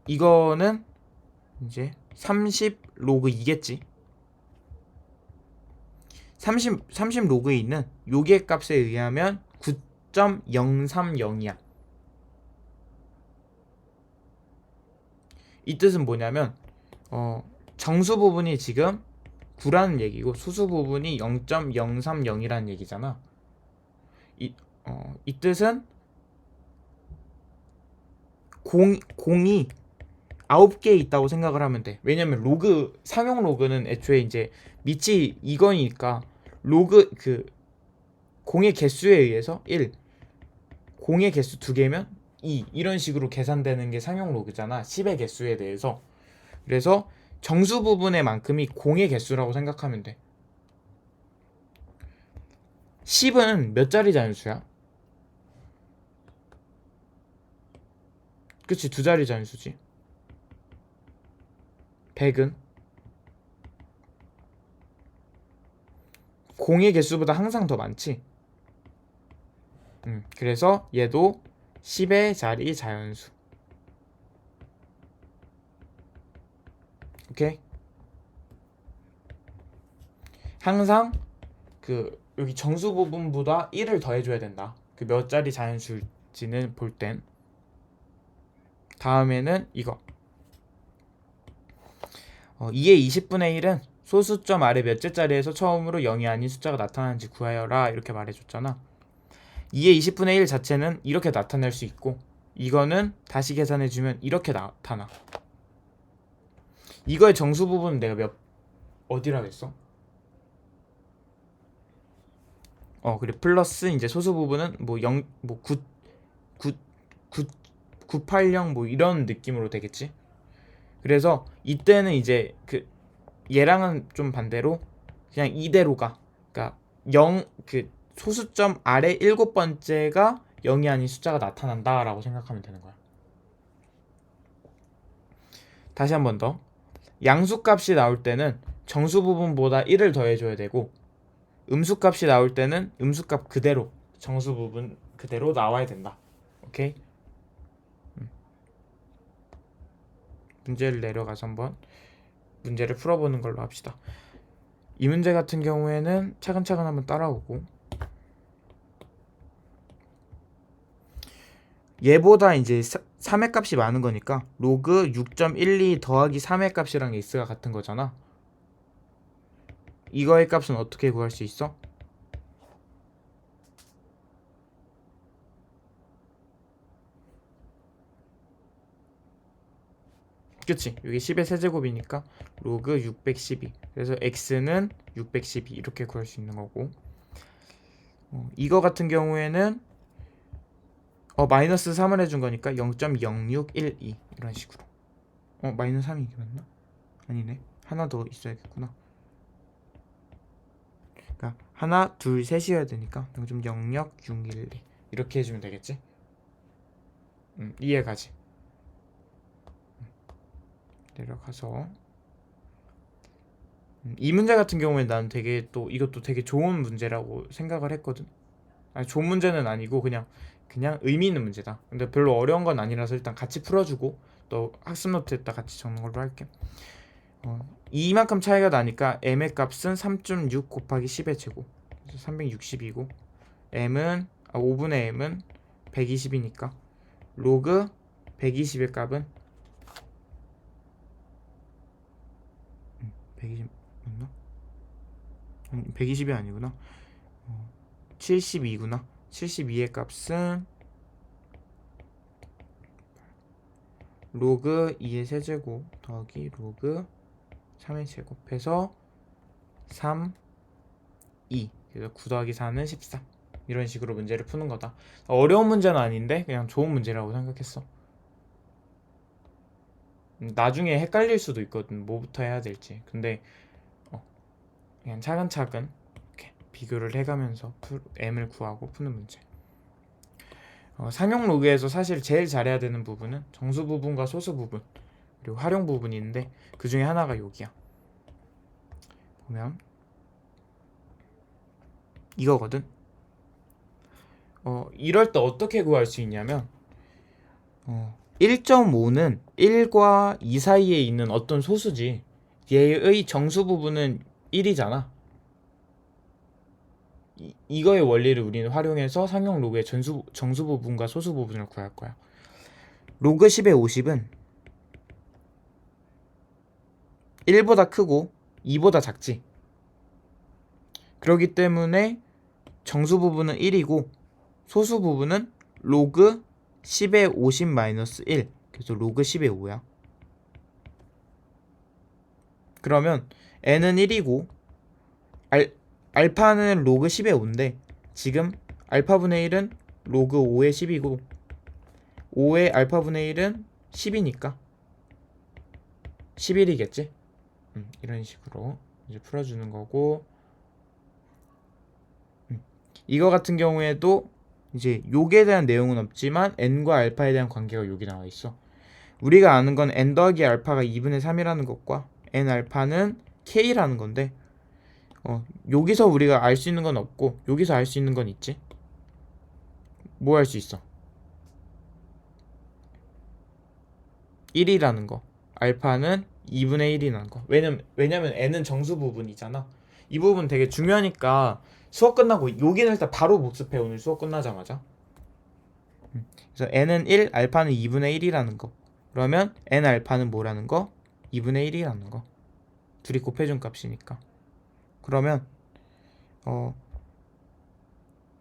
이거는 이제 30 로그 2겠지. 30 로그 2는 요게 값에 의하면 9.030이야. 이 뜻은 뭐냐면 정수 부분이 지금 9라는 얘기고 소수 부분이 0.030이라는 얘기잖아. 이 뜻은 공이 9개 있다고 생각을 하면 돼. 왜냐면 로그 상용 로그는 애초에 이제 밑이 이거니까 로그 그 공의 개수에 의해서 1, 공의 개수 2개면 2 이런 식으로 계산되는 게 상용 로그잖아. 10의 개수에 대해서. 그래서 정수 부분의 만큼이 공의 개수라고 생각하면 돼. 10은 몇 자리 자연수야? 그치, 2자리 자연수지. 100은 공의 개수보다 항상 더 많지. 그래서 얘도 10의 자리 자연수. 오케이? 항상 그 여기 정수 부분보다 1을 더해줘야 된다. 그 몇 자리 자연수일지는 볼 땐. 다음에는 이거 2의 20분의 1은 소수점 아래 몇째 자리에서 처음으로 0이 아닌 숫자가 나타나는지 구하여라 이렇게 말해줬잖아. 2의 20분의 1 자체는 이렇게 나타낼 수 있고 이거는 다시 계산해주면 이렇게 나타나. 이거의 정수 부분은 내가 어디라 했어? 그래. 플러스 이제 소수 부분은 뭐 0, 뭐 980 뭐 이런 느낌으로 되겠지. 그래서 이때는 이제 그 얘랑은 좀 반대로 그냥 이대로가. 그러니까 0 그 소수점 아래 7번째가 0이 아닌 숫자가 나타난다라고 생각하면 되는 거야. 다시 한 번 더. 양수값이 나올 때는 정수 부분보다 1을 더해줘야 되고 음수값이 나올 때는 음수값 그대로 정수 부분 그대로 나와야 된다. 오케이? 문제를 내려가서 한번 문제를 풀어보는 걸로 합시다. 이 문제 같은 경우에는 차근차근 한번 따라오고 얘보다 이제 3의 값이 많은 거니까 로그 6.12 더하기 3의 값이랑 x가 같은 거잖아. 이거의 값은 어떻게 구할 수 있어? 그치? 여기 10의 세제곱이니까 로그 612. 그래서 x는 612 이렇게 구할 수 있는 거고 이거 같은 경우에는 마이너스 3을 해준 거니까 0.0612 이런 식으로. 마이너스 3이 이게 맞나? 아니네. 하나 더 있어야겠구나. 그러니까 하나, 둘, 셋이어야 되니까 0.00612 이렇게 해주면 되겠지? 이해가지? 내려가서 이 문제 같은 경우에 나는 되게 또 이것도 되게 좋은 문제라고 생각을 했거든. 아니, 좋은 문제는 아니고 그냥 의미 있는 문제다. 근데 별로 어려운 건 아니라서 일단 같이 풀어주고 또 학습 노트에다 같이 적는 걸로 할게. 이만큼 차이가 나니까 m의 값은 3.6 곱하기 10의 제곱 그래서 360이고 m은 5분의 m은 120이니까 로그 120의 값은 120 맞나? 120이 아니구나. 72구나. 72의 값은 로그 2의 세제곱 더하기 로그 3의 제곱해서 3, 2 그래서 9 더하기 4는 13 이런 식으로 문제를 푸는 거다. 어려운 문제는 아닌데 그냥 좋은 문제라고 생각했어. 나중에 헷갈릴 수도 있거든. 뭐부터 해야 될지. 근데 그냥 차근차근 이렇게 비교를 해가면서 m을 구하고 푸는 문제. 상용 로그에서 사실 제일 잘해야 되는 부분은 정수 부분과 소수 부분. 그리고 활용 부분이 있는데 그 중에 하나가 여기야. 보면 이거거든. 이럴 때 어떻게 구할 수 있냐면 1.5는 1과 2 사이에 있는 어떤 소수지. 얘의 정수 부분은 1이잖아. 이거의 원리를 우리는 활용해서 상용 로그의 정수 부분과 소수 부분을 구할 거야. 로그 10의 50은 1보다 크고 2보다 작지. 그렇기 때문에 정수 부분은 1이고 소수 부분은 로그 10의 50 마이너스 1. 그래서 로그 10의 5야. 그러면 n은 1이고 알파는 로그 10의 5인데 지금 알파분의 1은 로그 5의 10이고 5의 알파분의 1은 10이니까 11이겠지? 이런 식으로 이제 풀어주는 거고 이거 같은 경우에도 이제 요게 대한 내용은 없지만 n과 알파에 대한 관계가 여기 나와 있어. 우리가 아는 건 n 더하기 알파가 2분의 3이라는 것과 n 알파는 k라는 건데 여기서 우리가 알 수 있는 건 없고 여기서 알 수 있는 건 있지. 뭐 할 수 있어? 1이라는 거. 알파는 2분의 1이라는 거. 왜냐면 n은 정수 부분이잖아. 이 부분 되게 중요하니까 수업 끝나고 여기는 일단 바로 복습해. 오늘 수업 끝나자마자. 그래서 n은 1, 알파는 2분의 1이라는 거. 그러면 n 알파는 뭐라는 거? 2분의 1이라는 거. 둘이 곱해준 값이니까. 그러면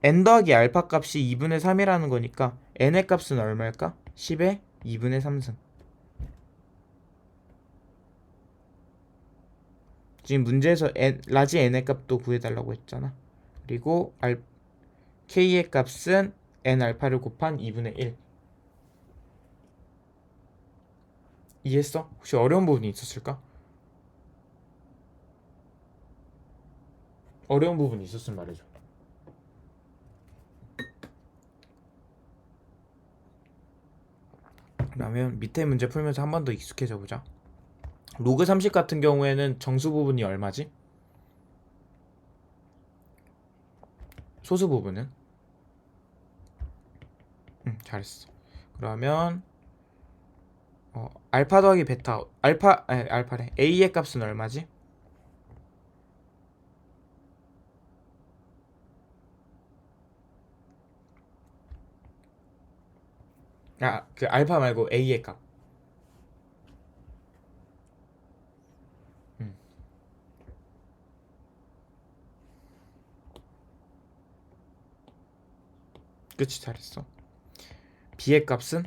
n 더하기 알파 값이 2분의 3이라는 거니까 n의 값은 얼마일까? 10의 2분의 3승. 지금 문제에서 라지 n의 값도 구해달라고 했잖아. 그리고 k의 값은 n 알파를 곱한 2분의 1. 이해했어? 혹시 어려운 부분이 있었을까? 어려운 부분이 있었으면 말해줘. 그러면 밑에 문제 풀면서 한 번 더 익숙해져 보자. 로그 30 같은 경우에는 정수 부분이 얼마지? 소수 부분은? 잘했어. 그러면 알파 더하기 베타 알파래 a의 값은 얼마지? 그 알파 말고 a의 값. 그치, 잘했어. b의 값은?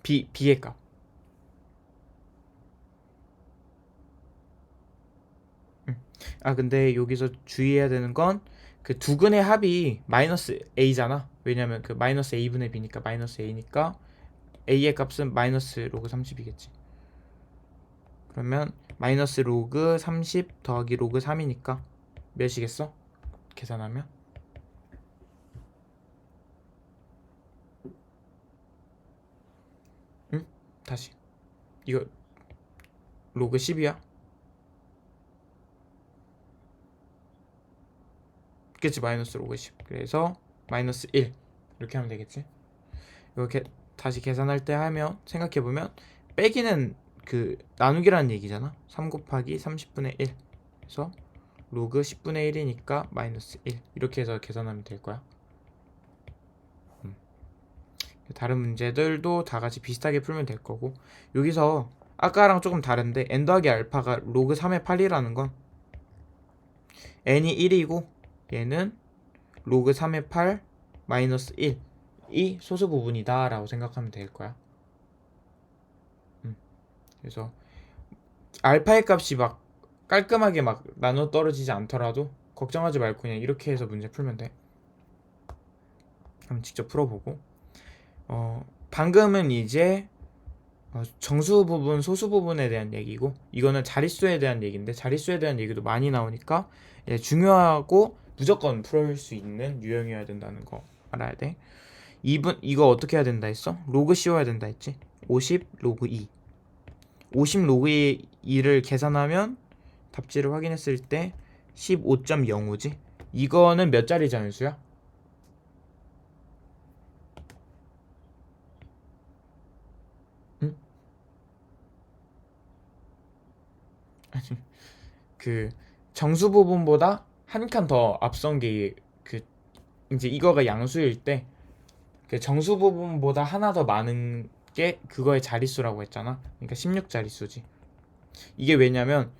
b의 값. 근데 여기서 주의해야 되는 건 그 두 근의 합이 마이너스 a잖아. 왜냐면 그 마이너스 a분의 b니까 마이너스 a니까 a의 값은 마이너스 로그 30이겠지. 그러면 마이너스 로그 30 더하기 로그 3이니까 몇이겠어? 계산하면 다시 이거 로그 10이야? 그치, 마이너스 로그 10. 그래서 마이너스 1 이렇게 하면 되겠지. 이렇게 다시 계산할 때 하면 생각해보면 빼기는 그 나누기라는 얘기잖아. 3 곱하기 30분의 1 그래서 로그 10분의 1이니까 마이너스 1 이렇게 해서 계산하면 될 거야. 다른 문제들도 다 같이 비슷하게 풀면 될 거고 여기서 아까랑 조금 다른데 n 더하기 알파가 로그 3의 8이라는 건 n이 1이고 얘는 로그 3의 8 마이너스 1이 소수 부분이다 라고 생각하면 될 거야. 그래서 알파의 값이 막 깔끔하게 막 나눠 떨어지지 않더라도 걱정하지 말고 그냥 이렇게 해서 문제 풀면 돼. 한번 직접 풀어보고 방금은 이제 정수 부분, 소수 부분에 대한 얘기고 이거는 자릿수에 대한 얘기인데 자릿수에 대한 얘기도 많이 나오니까 중요하고 무조건 풀 수 있는 유형이어야 된다는 거 알아야 돼. 2분 이거 어떻게 해야 된다 했어? 로그 씌워야 된다 했지. 50 로그 2. 50 로그 2를 계산하면 답지를 확인했을 때 15.05지. 이거는 몇 자리 자연수야? 응? 그 정수 부분보다 한 칸 더 앞선 게 그 이제 이거가 양수일 때 그 정수 부분보다 하나 더 많은 게 그거의 자릿수라고 했잖아. 그러니까 16자릿수지. 이게 왜냐면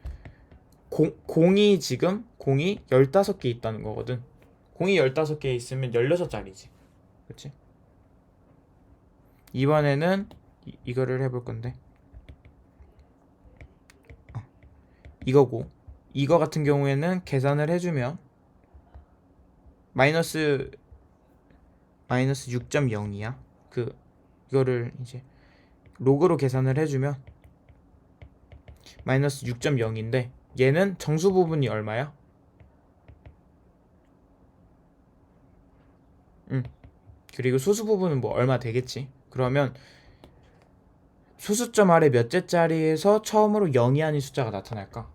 공이 지금 공이 15개 있다는 거거든. 공이 15개 있으면 16자리지. 그치? 이번에는 이거를 해볼 건데 이거고 이거 같은 경우에는 계산을 해주면 마이너스 6.0이야. 이거를 이제 로그로 계산을 해주면 마이너스 6.0인데 얘는 정수 부분이 얼마야? 그리고 소수 부분은 뭐 얼마 되겠지. 그러면 소수점 아래 몇째 자리에서 처음으로 0이 아닌 숫자가 나타날까?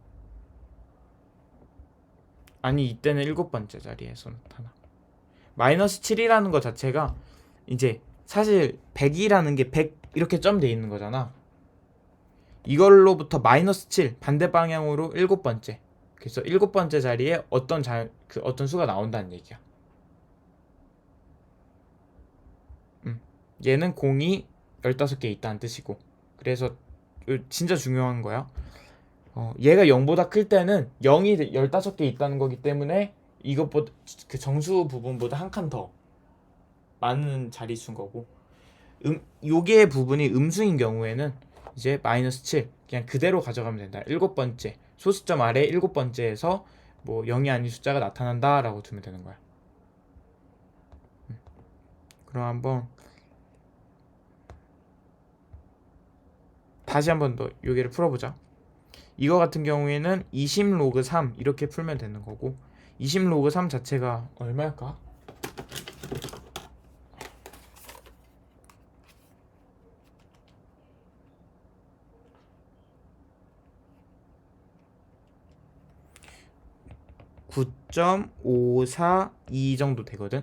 아니 이때는 7번째 자리에서 나타나. 마이너스 7이라는 거 자체가 이제 사실 100이라는 게 100 이렇게 점 돼 있는 거잖아. 이걸로부터 마이너스 7 반대 방향으로 7번째. 그래서 7번째 자리에 어떤 수가 나온다는 얘기야. 얘는 공이 15개 있다는 뜻이고. 그래서 진짜 중요한 거야. 얘가 0보다 클 때는 0이 15개 있다는 거기 때문에 이것보다 그 정수 부분보다 한 칸 더 많은 자릿수인 거고. 요게 부분이 음수인 경우에는 이제 마이너스 7 그냥 그대로 가져가면 된다. 7번째 소수점 아래 7번째에서 뭐 0이 아닌 숫자가 나타난다 라고 두면 되는 거야. 그럼 한번 다시 한번 더 여기를 풀어보자. 이거 같은 경우에는 20 로그 3 이렇게 풀면 되는 거고 20 로그 3 자체가 얼마일까? (9.542) 정도 되거든.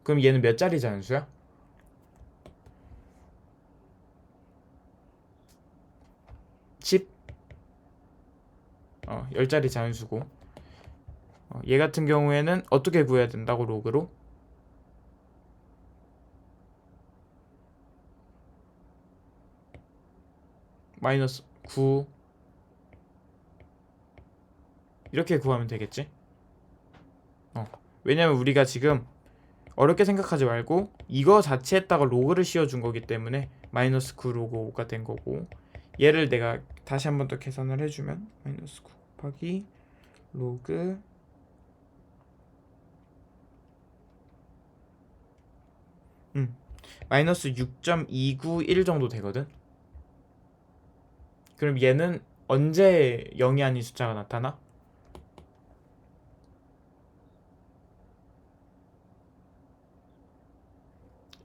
그럼 얘는 몇 자리 자연수야? 10? 10자리 자연수고 얘 같은 경우에는 어떻게 구해야 된다고 로그로? 마이너스 9 이렇게 구하면 되겠지? 왜냐면 우리가 지금 어렵게 생각하지 말고 이거 자체에다가 로그를 씌워준 거기 때문에 마이너스 9 로그 5가 된 거고 얘를 내가 다시 한 번 더 계산을 해주면 마이너스 9 곱하기 로그 마이너스 6.291 정도 되거든. 그럼 얘는 언제 0이 아닌 숫자가 나타나?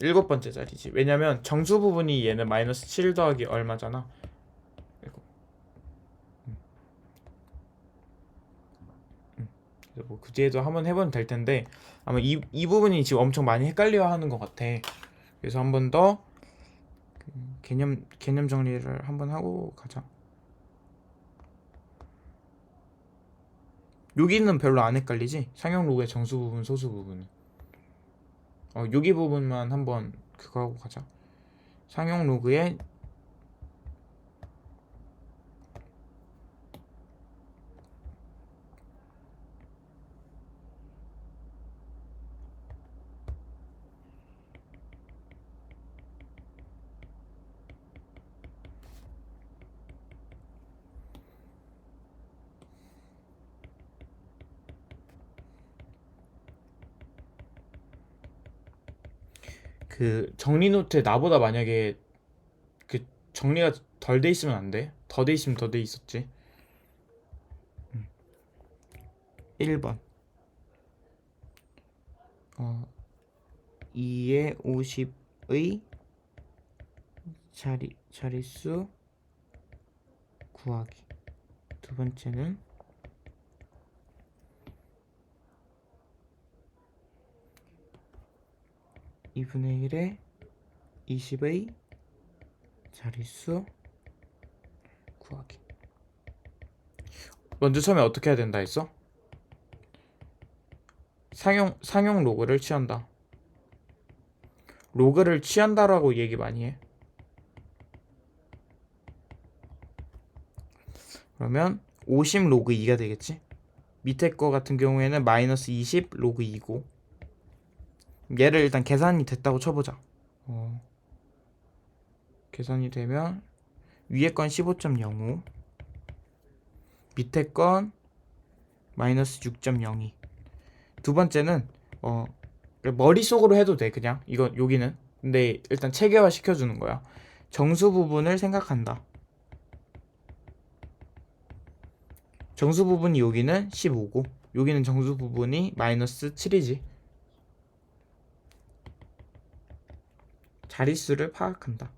일곱 번째 자리지. 왜냐면 정수 부분이 얘는 마이너스 7 더하기 얼마잖아. 그래서 뭐 그 뒤에도 한번 해보면 될 텐데 아마 이 부분이 지금 엄청 많이 헷갈려하는 것 같아. 그래서 한 번 더 개념 정리를 한번 하고 가자. 여기는 별로 안 헷갈리지? 상형 로그의 정수 부분, 소수 부분은. 여기 부분만 한번 그거 하고 가자. 상형 로그의 그 정리 노트에 나보다 만약에 그 정리가 덜 돼 있으면 안 돼? 더 돼 있으면 더 돼 있었지. 1번 2의 50의 자릿수 구하기. 두 번째는 2분의 1의 20의 자릿수 구하기. 먼저 처음에 어떻게 해야 된다 했어? 상용 로그를 취한다. 로그를 취한다라고 얘기 많이 해. 그러면 50 로그 2가 되겠지? 밑에 거 같은 경우에는 마이너스 20 로그 2고, 얘를 일단 계산이 됐다고 쳐보자. 계산이 되면 위에 건 15.05, 밑에 건 마이너스 6.02. 두 번째는 머릿속으로 해도 돼. 그냥 이거 여기는. 근데 일단 체계화 시켜주는 거야. 정수 부분을 생각한다. 정수 부분이 여기는 15고 여기는 정수 부분이 마이너스 7이지. 자릿수를 파악한다.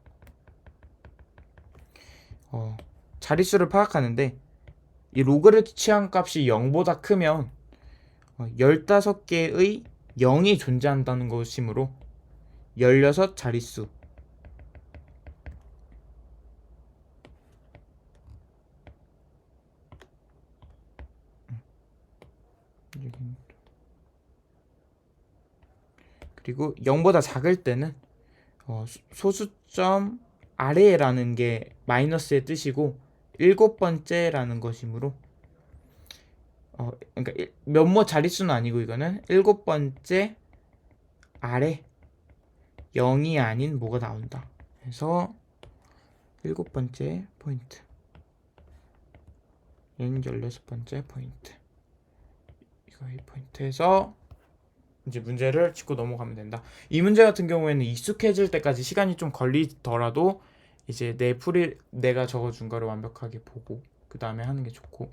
자릿수를 파악하는데 이 로그를 취한 값이 0보다 크면 15개의 0이 존재한다는 것이므로 16 자릿수 그리고 0보다 작을 때는 소수점 아래라는 게 마이너스의 뜻이고 7번째라는 것이므로 그러니까 몇몇 자릿수는 아니고 이거는 7번째 아래 0이 아닌 뭐가 나온다. 그래서 7번째 포인트, 얘는 16번째 포인트, 이거 이 포인트에서 이제 문제를 짚고 넘어가면 된다. 이 문제 같은 경우에는 익숙해질 때까지 시간이 좀 걸리더라도 이제 내가 적어준 거를 완벽하게 보고 그 다음에 하는 게 좋고,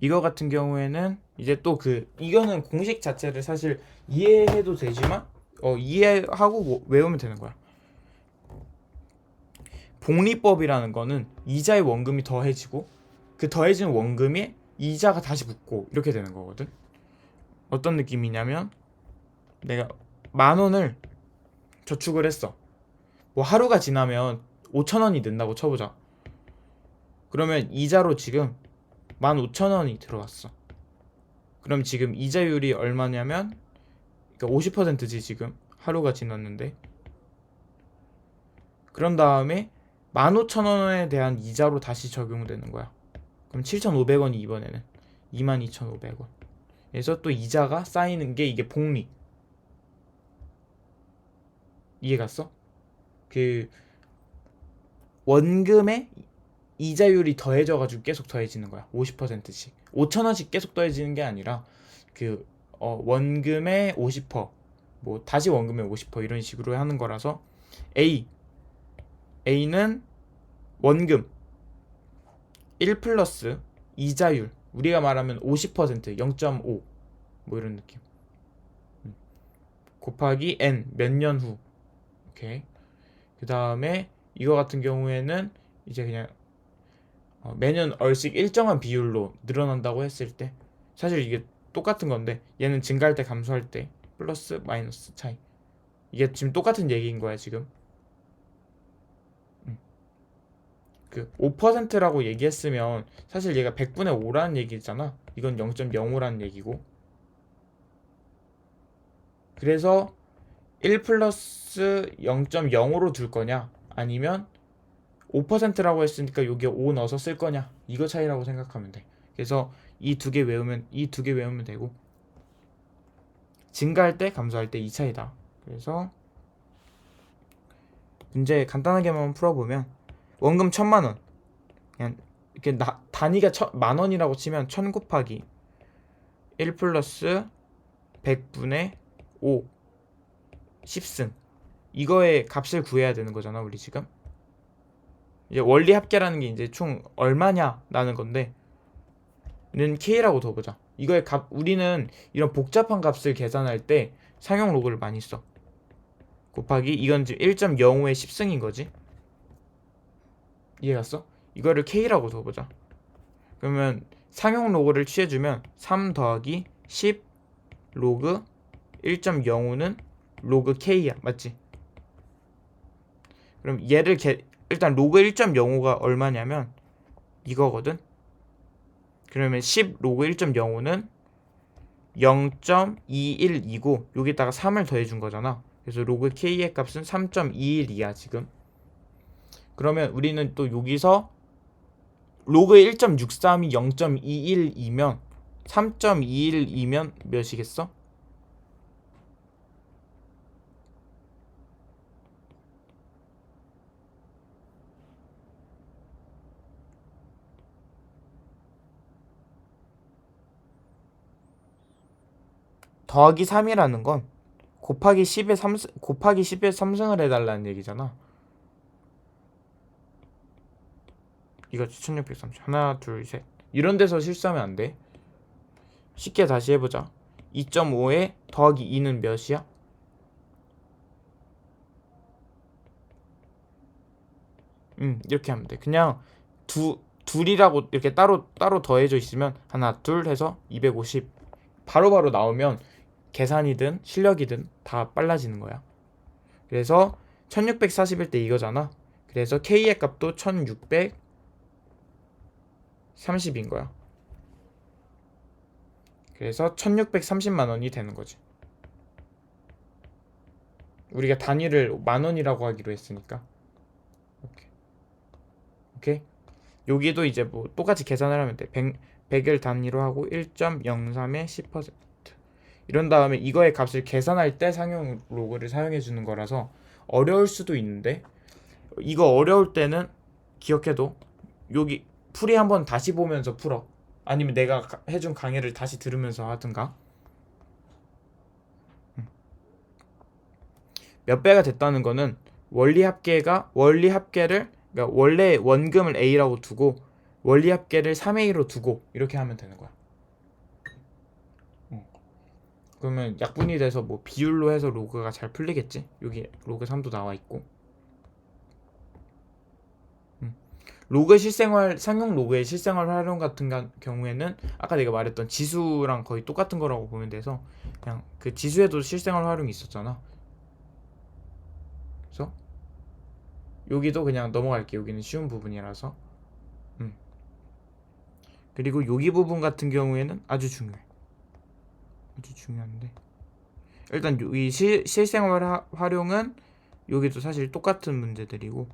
이거 같은 경우에는 이제 또 이거는 공식 자체를 사실 이해해도 되지만 이해하고 외우면 되는 거야. 복리법이라는 거는 이자의 원금이 더해지고 그 더해진 원금에 이자가 다시 붙고 이렇게 되는 거거든. 어떤 느낌이냐면 내가 10,000원을 저축을 했어. 뭐 하루가 지나면 5,000원이 는다고 쳐보자. 그러면 이자로 지금 15,000원이 들어왔어. 그럼 지금 이자율이 얼마냐면 그러니까 50%지 지금 하루가 지났는데. 그런 다음에 15,000원에 대한 이자로 다시 적용되는 거야. 그럼 7,500원이 이번에는 22,500원. 그래서 또 이자가 쌓이는 게 이게 복리. 이해 갔어? 원금의 이자율이 더해져가지고 계속 더해지는 거야. 50%씩 5,000원씩 계속 더해지는 게 아니라 원금의 50%, 뭐 다시 원금의 50% 이런 식으로 하는 거라서 A는 원금 1 플러스 이자율, 우리가 말하면 50% 0.5 뭐 이런 느낌, 곱하기 N 몇 년 후. 오케이. 그 다음에 이거 같은 경우에는 이제 그냥 매년 얼씩 일정한 비율로 늘어난다고 했을 때 사실 이게 똑같은 건데 얘는 증가할 때 감소할 때 플러스 마이너스 차이, 이게 지금 똑같은 얘기인 거야 지금. 5%라고 얘기했으면 사실 얘가 100분의 5라는 얘기잖아. 이건 0.05라는 얘기고. 그래서 1 플러스 0.05로 둘 거냐 아니면 5%라고 했으니까 여기에 5 넣어서 쓸 거냐, 이거 차이라고 생각하면 돼. 그래서 이 두 개 외우면 되고, 증가할 때 감소할 때 이 차이다. 그래서 문제 간단하게만 풀어보면 원금 1,000만원, 그냥 이렇게 단위가 10,000원이라고 치면 1000 곱하기 1 플러스 100분의 5 10승, 이거의 값을 구해야 되는 거잖아 우리 지금. 이제 원리 합계라는 게 이제 총 얼마냐 라는 건데 는 K라고 둬보자. 이거의 값, 우리는 이런 복잡한 값을 계산할 때 상용 로그를 많이 써. 곱하기 이건 지금 1.05의 10승인 거지. 이해갔어? 이거를 k라고 둬보자. 그러면 상용 로그를 취해주면 3 더하기 10 로그 1.05는 로그 k야. 맞지? 그럼 얘를 일단 로그 1.05가 얼마냐면 이거거든. 그러면 10 로그 1.05는 0.212고 여기다가 3을 더해준 거잖아. 그래서 로그 k의 값은 3.212야 지금. 그러면 우리는 또 여기서 로그 1.63이 0.212면 3.212면 몇이겠어? 더하기 3이라는 건 곱하기 10에 3승을 해달라는 얘기잖아. 이거 1630 하나 둘 셋 이런 데서 실수하면 안 돼. 쉽게 다시 해보자. 2.5에 더하기 2는 몇이야? 이렇게 하면 돼. 그냥 둘이라고 이렇게 따로 더해져 있으면 하나 둘 해서 250 바로바로 나오면 계산이든 실력이든 다 빨라지는 거야. 그래서 1641 때 이거잖아. 그래서 K의 값도 1630인 거야. 그래서 1630만 원이 되는 거지. 우리가 단위를 만 원이라고 하기로 했으니까. 오케이. 여기도 이제 뭐 똑같이 계산을 하면 돼. 100을 단위로 하고 1.03의 10%. 이런 다음에 이거의 값을 계산할 때 상용 로그를 사용해 주는 거라서 어려울 수도 있는데 이거 어려울 때는 기억해도 여기 풀이 한번 다시 보면서 풀어. 아니면 내가 해준 강의를 다시 들으면서 하든가. 몇 배가 됐다는 거는 원리 합계를 그러니까 원래 원금을 a라고 두고 원리 합계를 3a로 두고 이렇게 하면 되는 거야. 그러면 약분이 돼서 뭐 비율로 해서 로그가 잘 풀리겠지. 여기 로그 3도 나와 있고. 로그 실생활 상용 로그의 실생활 활용 같은 경우에는 아까 내가 말했던 지수랑 거의 똑같은 거라고 보면 돼서 그냥 그 지수에도 실생활 활용이 있었잖아. 그래서 여기도 그냥 넘어갈게. 여기는 쉬운 부분이라서. 그리고 여기 부분 같은 경우에는 아주 중요해. 아주 중요한데 일단 이 실생활 활용은 여기도 사실 똑같은 문제들이고.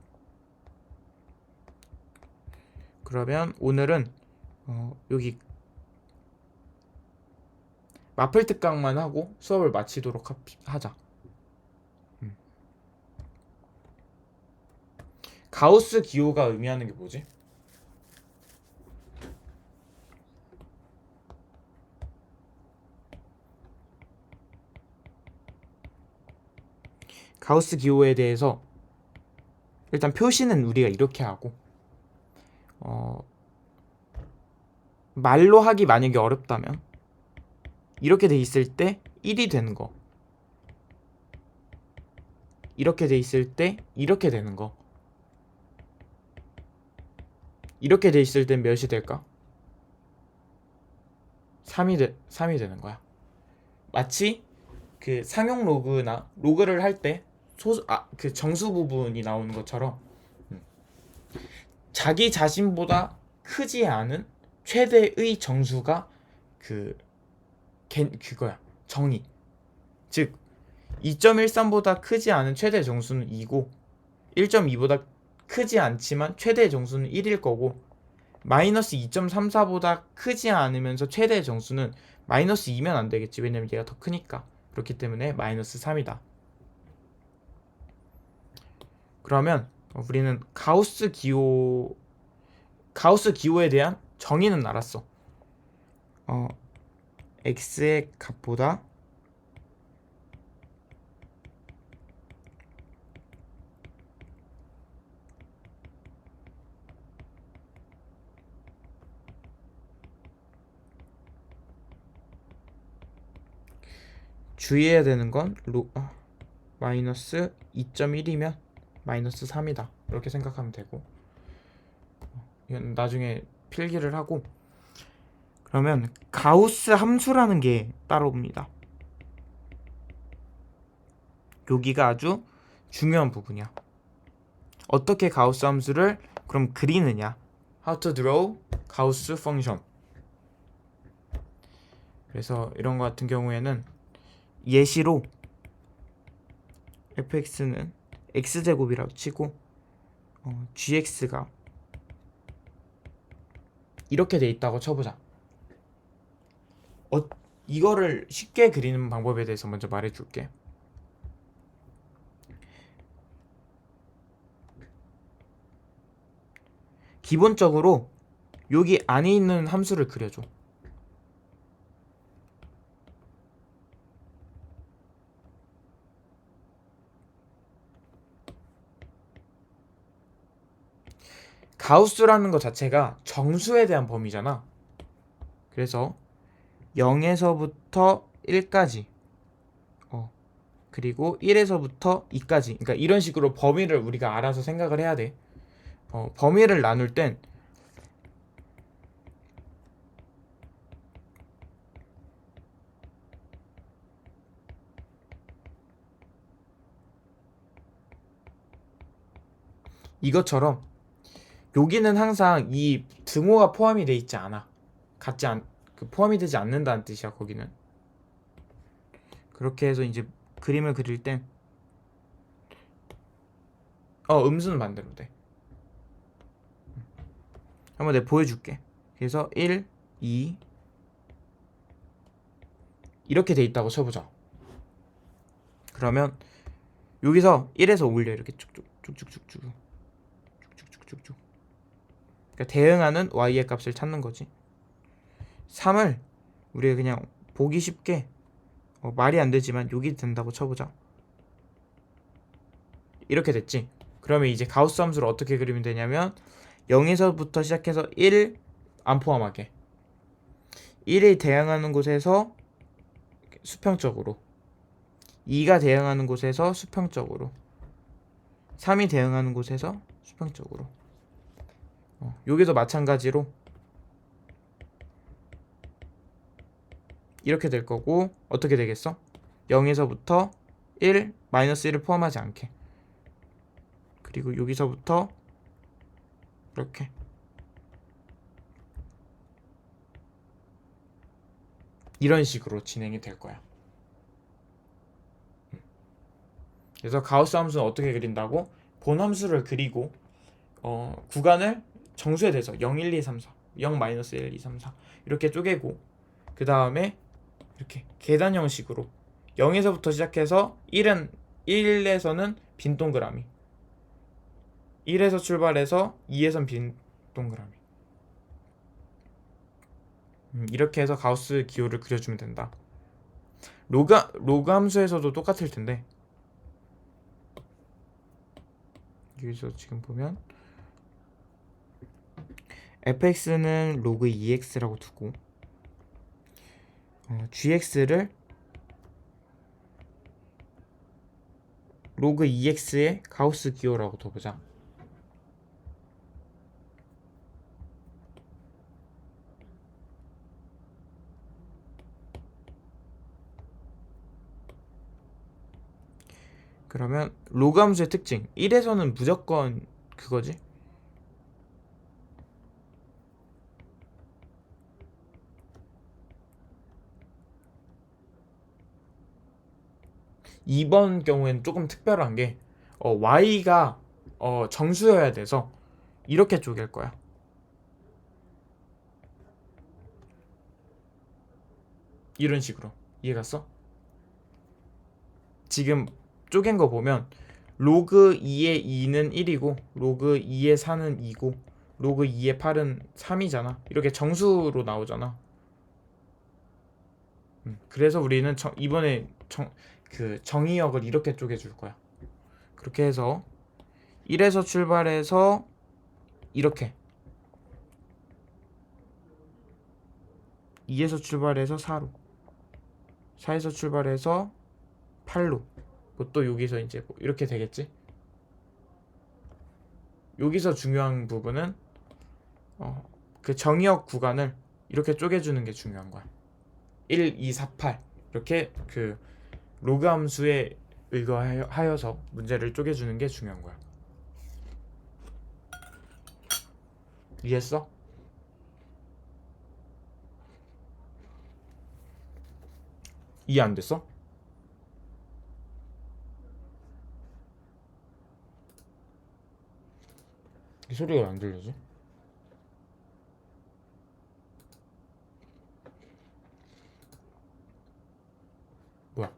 그러면 오늘은 여기 마플 특강만 하고 수업을 마치도록 하자. 가우스 기호가 의미하는 게 뭐지? 가우스 기호에 대해서 일단 표시는 우리가 이렇게 하고 말로 하기 만약에 어렵다면 이렇게 돼 있을 때 1이 되는 거, 이렇게 돼 있을 때 이렇게 되는 거, 이렇게 돼 있을 땐 몇이 될까? 3이 되는 거야. 마치 그 상용 로그나 로그를 할 때 그 정수 부분이 나오는 것처럼 자기 자신보다 크지 않은 최대의 정수가 그거야. 정의. 즉 2.13보다 크지 않은 최대 정수는 2고 1.2보다 크지 않지만 최대 정수는 1일 거고 마이너스 2.34보다 크지 않으면서 최대 정수는 마이너스 2면 안 되겠지. 왜냐면 얘가 더 크니까. 그렇기 때문에 마이너스 3이다. 그러면 우리는 가우스 기호에 대한 정의는 알았어. x의 값보다 주의해야 되는 건 마이너스 2.1이면 마이너스 3이다 이렇게 생각하면 되고, 이건 나중에 필기를 하고. 그러면 가우스 함수라는 게 따라옵니다. 여기가 아주 중요한 부분이야. 어떻게 가우스 함수를 그럼 그리느냐, How to draw 가우스 펑션. 그래서 이런 거 같은 경우에는 예시로 fx는 x제곱이라고 치고 gx가 이렇게 돼 있다고 쳐보자. 이거를 쉽게 그리는 방법에 대해서 먼저 말해줄게. 기본적으로 여기 안에 있는 함수를 그려줘. 가우스라는 것 자체가 정수에 대한 범위잖아. 그래서 0에서부터 1까지 그리고 1에서부터 2까지, 그러니까 이런 식으로 범위를 우리가 알아서 생각을 해야 돼. 범위를 나눌 땐 이것처럼 여기는 항상 이 등호가 포함이 돼 있지 않아. 포함이 되지 않는다는 뜻이야. 거기는. 그렇게 해서 이제 그림을 그릴 땐 음수는 반대로 돼. 한번 내가 보여줄게. 그래서 1, 2 이렇게 돼 있다고 쳐보자. 그러면 여기서 1에서 올려. 이렇게 쭉쭉쭉쭉쭉 쭉쭉쭉쭉. 그러니까 대응하는 y의 값을 찾는 거지. 3을 우리가 그냥 보기 쉽게 말이 안 되지만 여기 된다고 쳐보자. 이렇게 됐지. 그러면 이제 가우스 함수를 어떻게 그리면 되냐면 0에서부터 시작해서 1 안 포함하게 1이 대응하는 곳에서 수평적으로, 2가 대응하는 곳에서 수평적으로, 3이 대응하는 곳에서 수평적으로. 여기도 마찬가지로 이렇게 될 거고, 어떻게 되겠어? 0에서부터 1, 마이너스 1을 포함하지 않게, 그리고 여기서부터 이렇게 이런 식으로 진행이 될 거야. 그래서 가우스 함수는 어떻게 그린다고? 본 함수를 그리고 구간을 정수에 대해서 0, 1, 2, 3, 4 0, 마이너스 1, 2, 3, 4 이렇게 쪼개고, 그 다음에 이렇게 계단 형식으로 0에서부터 시작해서 1에서는 빈 동그라미, 1에서 출발해서 2에선 빈 동그라미, 이렇게 해서 가우스 기호를 그려주면 된다. 로그 함수에서도 똑같을 텐데, 여기서 지금 보면 fx는 로그 2x라고 두고 gx를 로그 2x의 가우스 기호라고 둬보자. 그러면 로그 함수의 특징 1에서는 무조건 그거지. 이번 경우에는 조금 특별한 게 y가 정수여야 돼서 이렇게 쪼갤 거야. 이런 식으로. 이해갔어? 지금 쪼갠 거 보면 로그 2의 2는 1이고 로그 2의 4는 2고 로그 2의 8은 3이잖아. 이렇게 정수로 나오잖아. 그래서 우리는 이번에 정의역을 이렇게 쪼개줄 거야. 그렇게 해서 1에서 출발해서 이렇게 2에서 출발해서 4로 4에서 출발해서 8로 또 여기서 이제 뭐 이렇게 되겠지. 여기서 중요한 부분은 그 정의역 구간을 이렇게 쪼개주는 게 중요한 거야. 1, 2, 4, 8 이렇게 그 로그 함수에 의거하여서 문제를 쪼개주는 게 중요한 거야. 이해했어? 이해 안 됐어? 이 소리가 왜 안 들리지? 뭐야?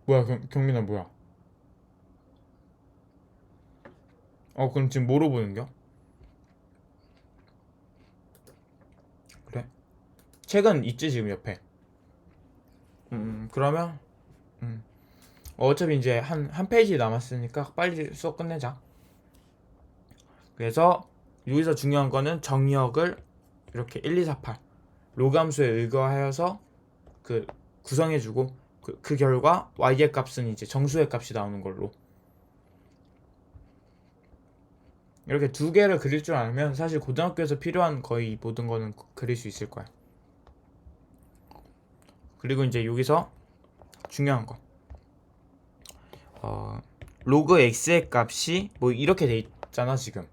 뭐야, 경민아, 뭐야? 그럼 지금 뭐로 보는겨? 그래? 책은 있지 지금 옆에. 그러면 어차피 이제 한 페이지 남았으니까 빨리 수업 끝내자. 그래서 여기서 중요한 거는 정의역을 이렇게 1, 2, 4, 8 로그 함수에 의거하여서 그 구성해주고 그 결과 y의 값은 이제 정수의 값이 나오는 걸로. 이렇게 두 개를 그릴 줄 알면 사실 고등학교에서 필요한 거의 모든 거는 그릴 수 있을 거야. 그리고 이제 여기서 중요한 거 로그 x의 값이 뭐 이렇게 돼 있잖아 지금.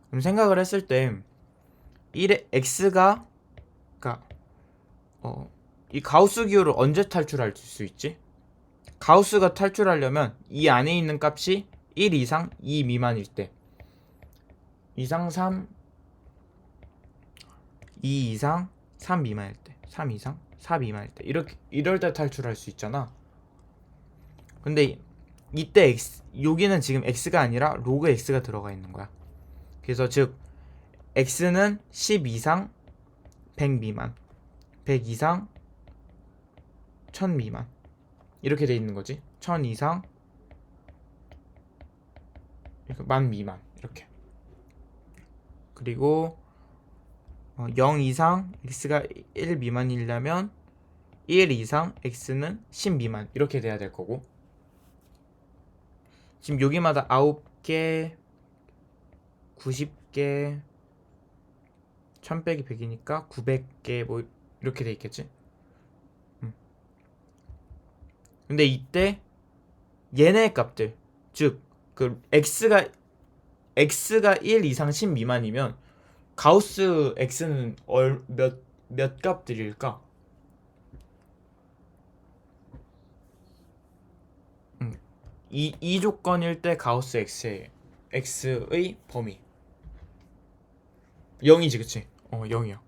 그럼 생각을 했을 때 1의 x가 그러니까 이 가우스 기호를 언제 탈출할 수 있지? 가우스가 탈출하려면 이 안에 있는 값이 1 이상 2 미만일 때, 이상 3 2 이상 3 미만일 때, 3 이상 4 미만일 때 이럴 때 탈출할 수 있잖아. 근데 이때 여기는 지금 x가 아니라 로그 x가 들어가 있는 거야. 그래서 즉 x는 10 이상 100 미만, 100 이상 1000 미만 이렇게 돼 있는 거지. 1000 이상 이렇게 10,000 미만 이렇게. 그리고 0 이상 x가 1 미만이려면 1 이상 x는 10 미만 이렇게 돼야 될 거고. 지금 여기마다 9개 90개 1000 빼기 100이니까 900개 뭐 이렇게 돼 있겠지. 근데 이때 얘네 값들 즉 그 x가 1 이상 10 미만이면 가우스 x는 몇 값들일까? 이 조건일 때 가우스 x의 범위 0이지 그치? 0이야.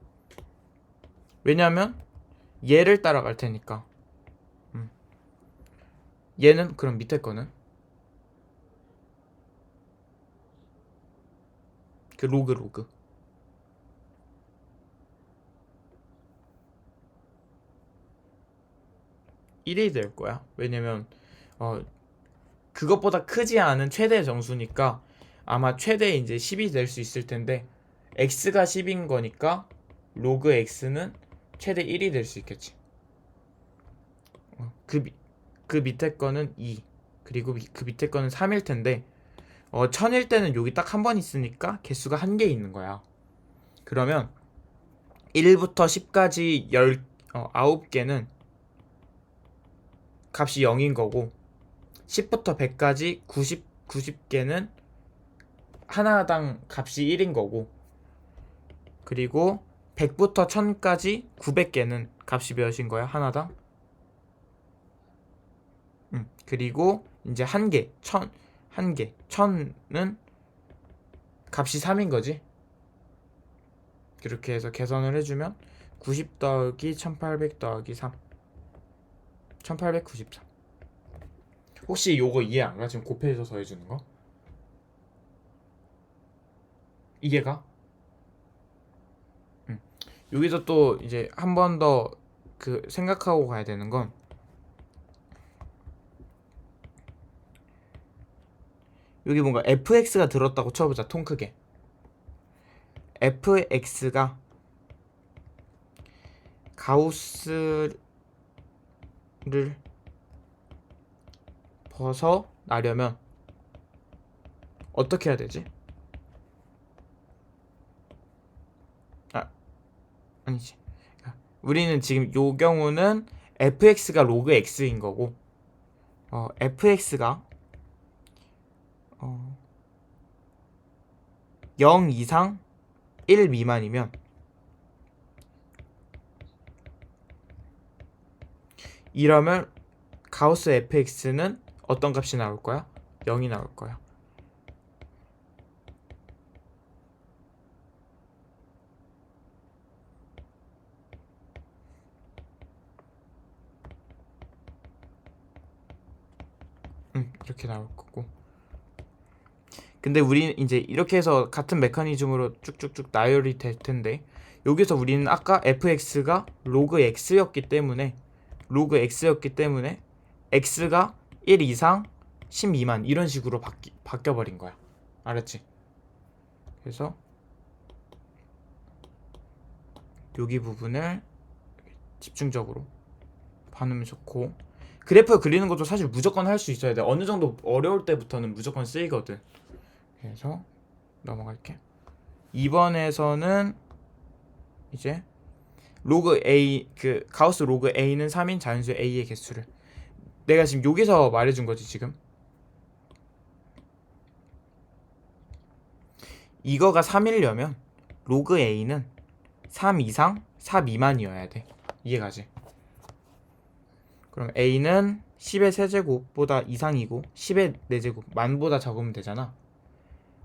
왜냐면 얘를 따라갈 테니까. 얘는 그럼 밑에 거는 그 로그 1이 될 거야. 왜냐면 그것보다 크지 않은 최대 정수니까 아마 최대 이제 10이 될 수 있을 텐데 x가 10인 거니까 로그 x는 최대 1이 될 수 있겠지. 그 밑에 거는 2 그리고 그 밑에 거는 3일 텐데 1000일 때는 여기 딱 한 번 있으니까 개수가 한 개 있는 거야. 그러면 1부터 10까지 9개는 값이 0인 거고 10부터 100까지 90개는 하나당 값이 1인 거고, 그리고 100부터 1000까지 900개는 값이 몇인 거야 하나당. 그리고 이제 한 개 1000은 값이 3인 거지. 그렇게 해서 계산을 해주면 90 더하기 1800 더하기 3 1893. 혹시 요거 이해 안 가? 지금 곱해서 더해주는 거? 이해가? 여기서 또 이제 한 번 더 그 생각하고 가야 되는 건 여기 뭔가 fx가 들었다고 쳐보자. 통 크게. fx가 가우스를 벗어나려면 어떻게 해야 되지? 아니지. 우리는 지금 요 경우는 fx가 로그 x인 거고, fx가 0 이상 1 미만이면 이러면 가우스 fx는 어떤 값이 나올 거야? 0이 나올 거야. 이렇게 나올 거고. 근데 우리는 이제 이렇게 해서 같은 메커니즘으로 쭉쭉쭉 나열이 될 텐데, 여기서 우리는 아까 fx가 로그 x였기 때문에 x가 1 이상 10 미만 이런 식으로 바뀌어 버린 거야. 알았지? 그래서 여기 부분을 집중적으로 봐놓으면 좋고, 그래프 그리는 것도 사실 무조건 할 수 있어야 돼. 어느 정도 어려울 때부터는 무조건 쓰이거든. 그래서 넘어갈게. 이번에서는 이제 로그 a, 그 가우스 로그 a는 3인 자연수 a의 개수를 내가 지금 여기서 말해준 거지. 지금 이거가 3이려면 로그 a는 3 이상 4 미만이어야 돼. 이해가지? 그럼 a는 10의 세제곱보다 이상이고 10의 4제곱 만보다 적으면 되잖아.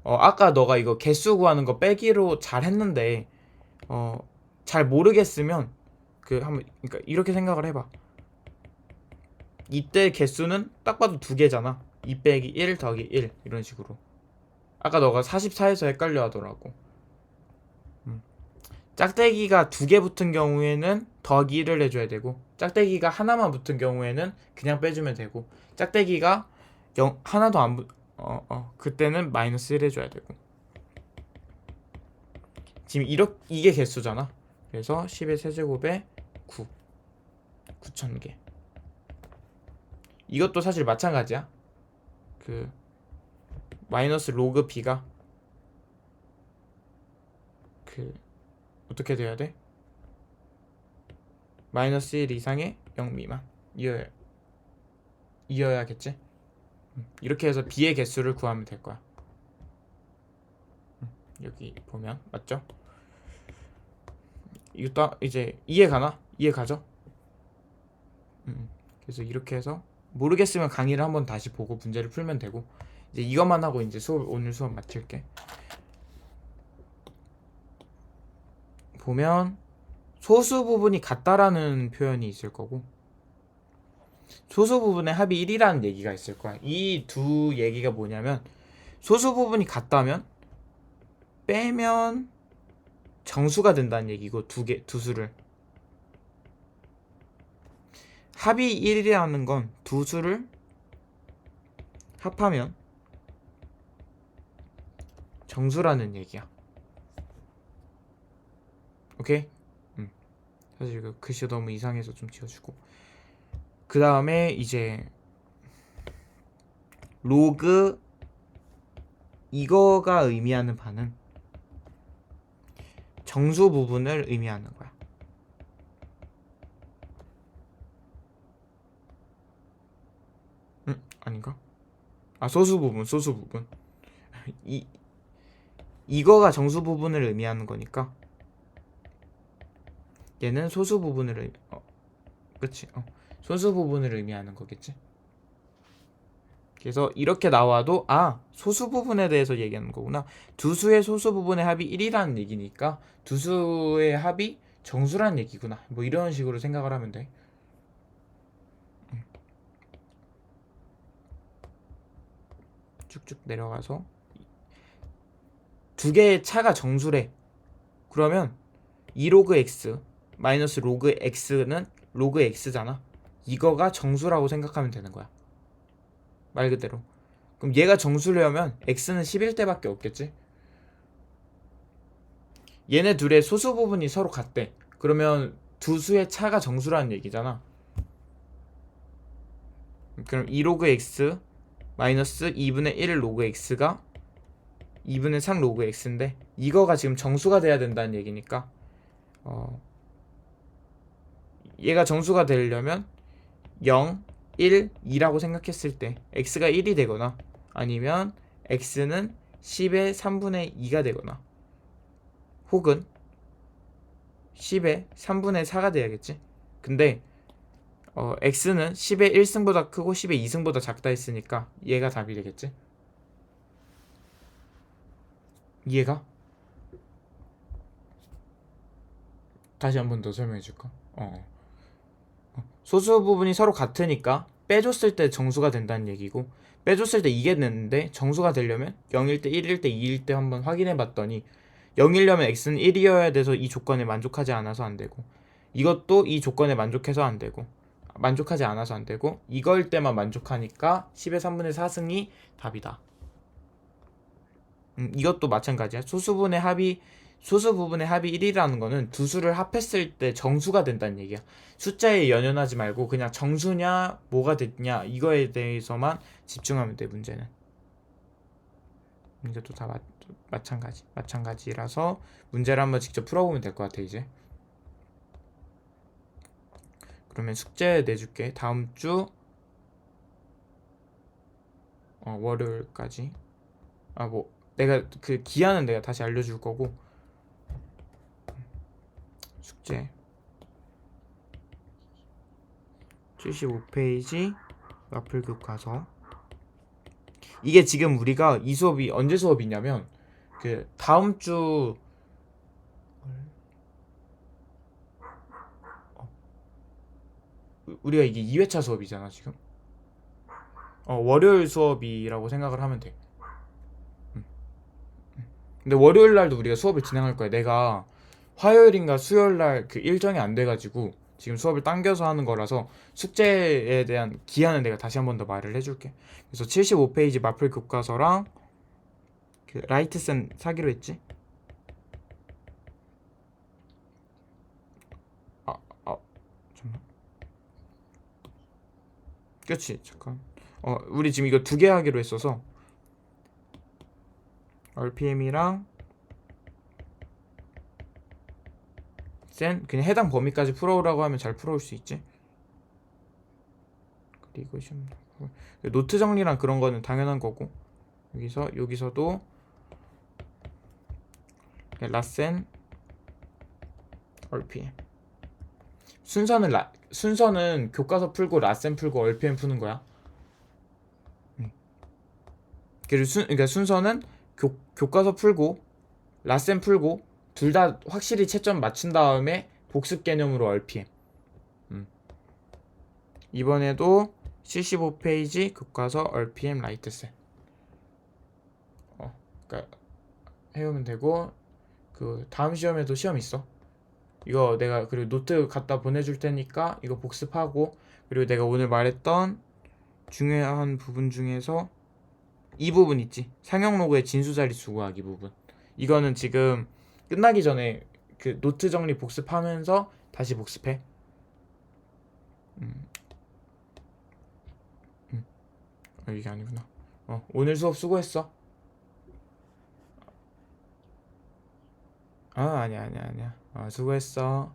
아까 너가 이거 개수 구하는 거 빼기로 잘 했는데 잘 모르겠으면 그러니까 이렇게 생각을 해봐. 이때 개수는 딱 봐도 두 개잖아. 2 빼기 1 더하기 1 이런 식으로. 아까 너가 44에서 헷갈려 하더라고. 짝대기가 두 개 붙은 경우에는 더하기 1을 해줘야 되고, 짝대기가 하나만 붙은 경우에는 그냥 빼주면 되고, 짝대기가 하나도 안 그때는 마이너스 1 해줘야 되고. 지금 이게 개수잖아. 그래서 10의 세제곱에 9000개. 이것도 사실 마찬가지야. 그 마이너스 로그 b가 어떻게 돼야 돼? 마이너스 1 이상의 0 미만 이어야겠지? 이렇게 해서 b의 개수를 구하면 될 거야. 여기 보면 맞죠? 이것도 이제 이해가나? 이해가죠? 그래서 이렇게 해서 모르겠으면 강의를 한번 다시 보고 문제를 풀면 되고, 이제 이것만 하고 이제 오늘 수업 마칠게. 보면 소수 부분이 같다라는 표현이 있을 거고, 소수 부분의 합이 1이라는 얘기가 있을 거야. 이 두 얘기가 뭐냐면, 소수 부분이 같다면 빼면 정수가 된다는 얘기고, 두 수를 합이 1이라는 건 두 수를 합하면 정수라는 얘기야. 오케이? 사실 그 글씨가 너무 이상해서 좀 지워주고, 그 다음에 이제 로그 이거가 의미하는 바는 정수 부분을 의미하는 거야. 아닌가? 소수 부분. 이거가 정수 부분을 의미하는 거니까 얘는 소수 부분을 그치? 소수 부분을 의미하는 거겠지? 그래서 이렇게 나와도 소수 부분에 대해서 얘기하는 거구나. 두 수의 소수 부분의 합이 1이라는 얘기니까 두 수의 합이 정수라는 얘기구나. 뭐 이런 식으로 생각을 하면 돼. 쭉쭉 내려가서 두 개의 차가 정수래. 그러면 2로그 x 마이너스 로그 x는 로그 x잖아. 이거가 정수라고 생각하면 되는 거야. 말 그대로. 그럼 얘가 정수려면 x는 11대밖에 없겠지? 얘네 둘의 소수 부분이 서로 같대. 그러면 두 수의 차가 정수라는 얘기잖아. 그럼 2 로그 x 마이너스 2분의 1 로그 x가 2분의 3 로그 x인데 이거가 지금 정수가 돼야 된다는 얘기니까 얘가 정수가 되려면 0, 1, 2라고 생각했을 때 x가 1이 되거나 아니면 x는 10의 3분의 2가 되거나 혹은 10의 3분의 4가 돼야겠지. 근데 x는 10의 1승보다 크고 10의 2승보다 작다 했으니까 얘가 답이 되겠지. 이해가? 다시 한 번 더 설명해 줄까? 소수 부분이 서로 같으니까 빼줬을 때 정수가 된다는 얘기고 빼줬을 때 이게 됐는데 정수가 되려면 0일 때 1일 때 2일 때 한번 확인해 봤더니 0이려면 x는 1이어야 돼서 이 조건에 만족하지 않아서 안 되고 이것도 이 조건에 만족해서 안 되고 만족하지 않아서 안 되고 이걸 때만 만족하니까 10의 3분의 4승이 답이다. 이것도 마찬가지야. 소수 부분의 합이 1이라는 거는 두 수를 합했을 때 정수가 된다는 얘기야. 숫자에 연연하지 말고 그냥 정수냐 뭐가 됐냐 이거에 대해서만 집중하면 돼. 문제는 이것도 다 마찬가지라서 문제를 한번 직접 풀어보면 될 것 같아. 이제 그러면 숙제 내줄게. 다음 주 월요일까지. 뭐 내가 그 기한은 내가 다시 알려줄 거고. 숙제 75페이지 마플 교과서. 이게 지금 우리가 이 수업이 언제 수업이냐면 그 다음 주 우리가 이게 2회차 수업이잖아 지금. 월요일 수업이라고 생각을 하면 돼. 근데 월요일 날도 우리가 수업을 진행할 거야. 내가 화요일인가 수요일 날 그 일정이 안 돼가지고 지금 수업을 당겨서 하는 거라서 숙제에 대한 기한은 내가 다시 한 번 더 말을 해줄게. 그래서 75페이지 마플 교과서랑 그 라이트센 사기로 했지? 잠깐만. 그치, 잠깐. 우리 지금 이거 두 개 하기로 했어서 RPM이랑 센 그냥 해당 범위까지 풀어오라고 하면 잘 풀어올 수 있지. 그리고 노트 정리랑 그런 거는 당연한 거고 여기서도 라센 RPM 순서는 교과서 풀고 라센 풀고 RPM 푸는 거야. 그러니까 순서는 교과서 풀고 라센 풀고 둘 다 확실히 채점 맞춘 다음에 복습 개념으로 RPM. 이번에도 75페이지 교과서 RPM 라이트센. 그러니까 해오면 되고 그 다음 시험에도 시험 있어. 이거 내가 그리고 노트 갖다 보내줄 테니까 이거 복습하고 그리고 내가 오늘 말했던 중요한 부분 중에서 이 부분 있지. 상형 로그의 진수 자릿수 구하기 부분. 이거는 지금 끝나기 전에 그 노트 정리 복습하면서 다시 복습해. 이게 아니구나. 오늘 수업 수고했어. 아니야. 수고했어.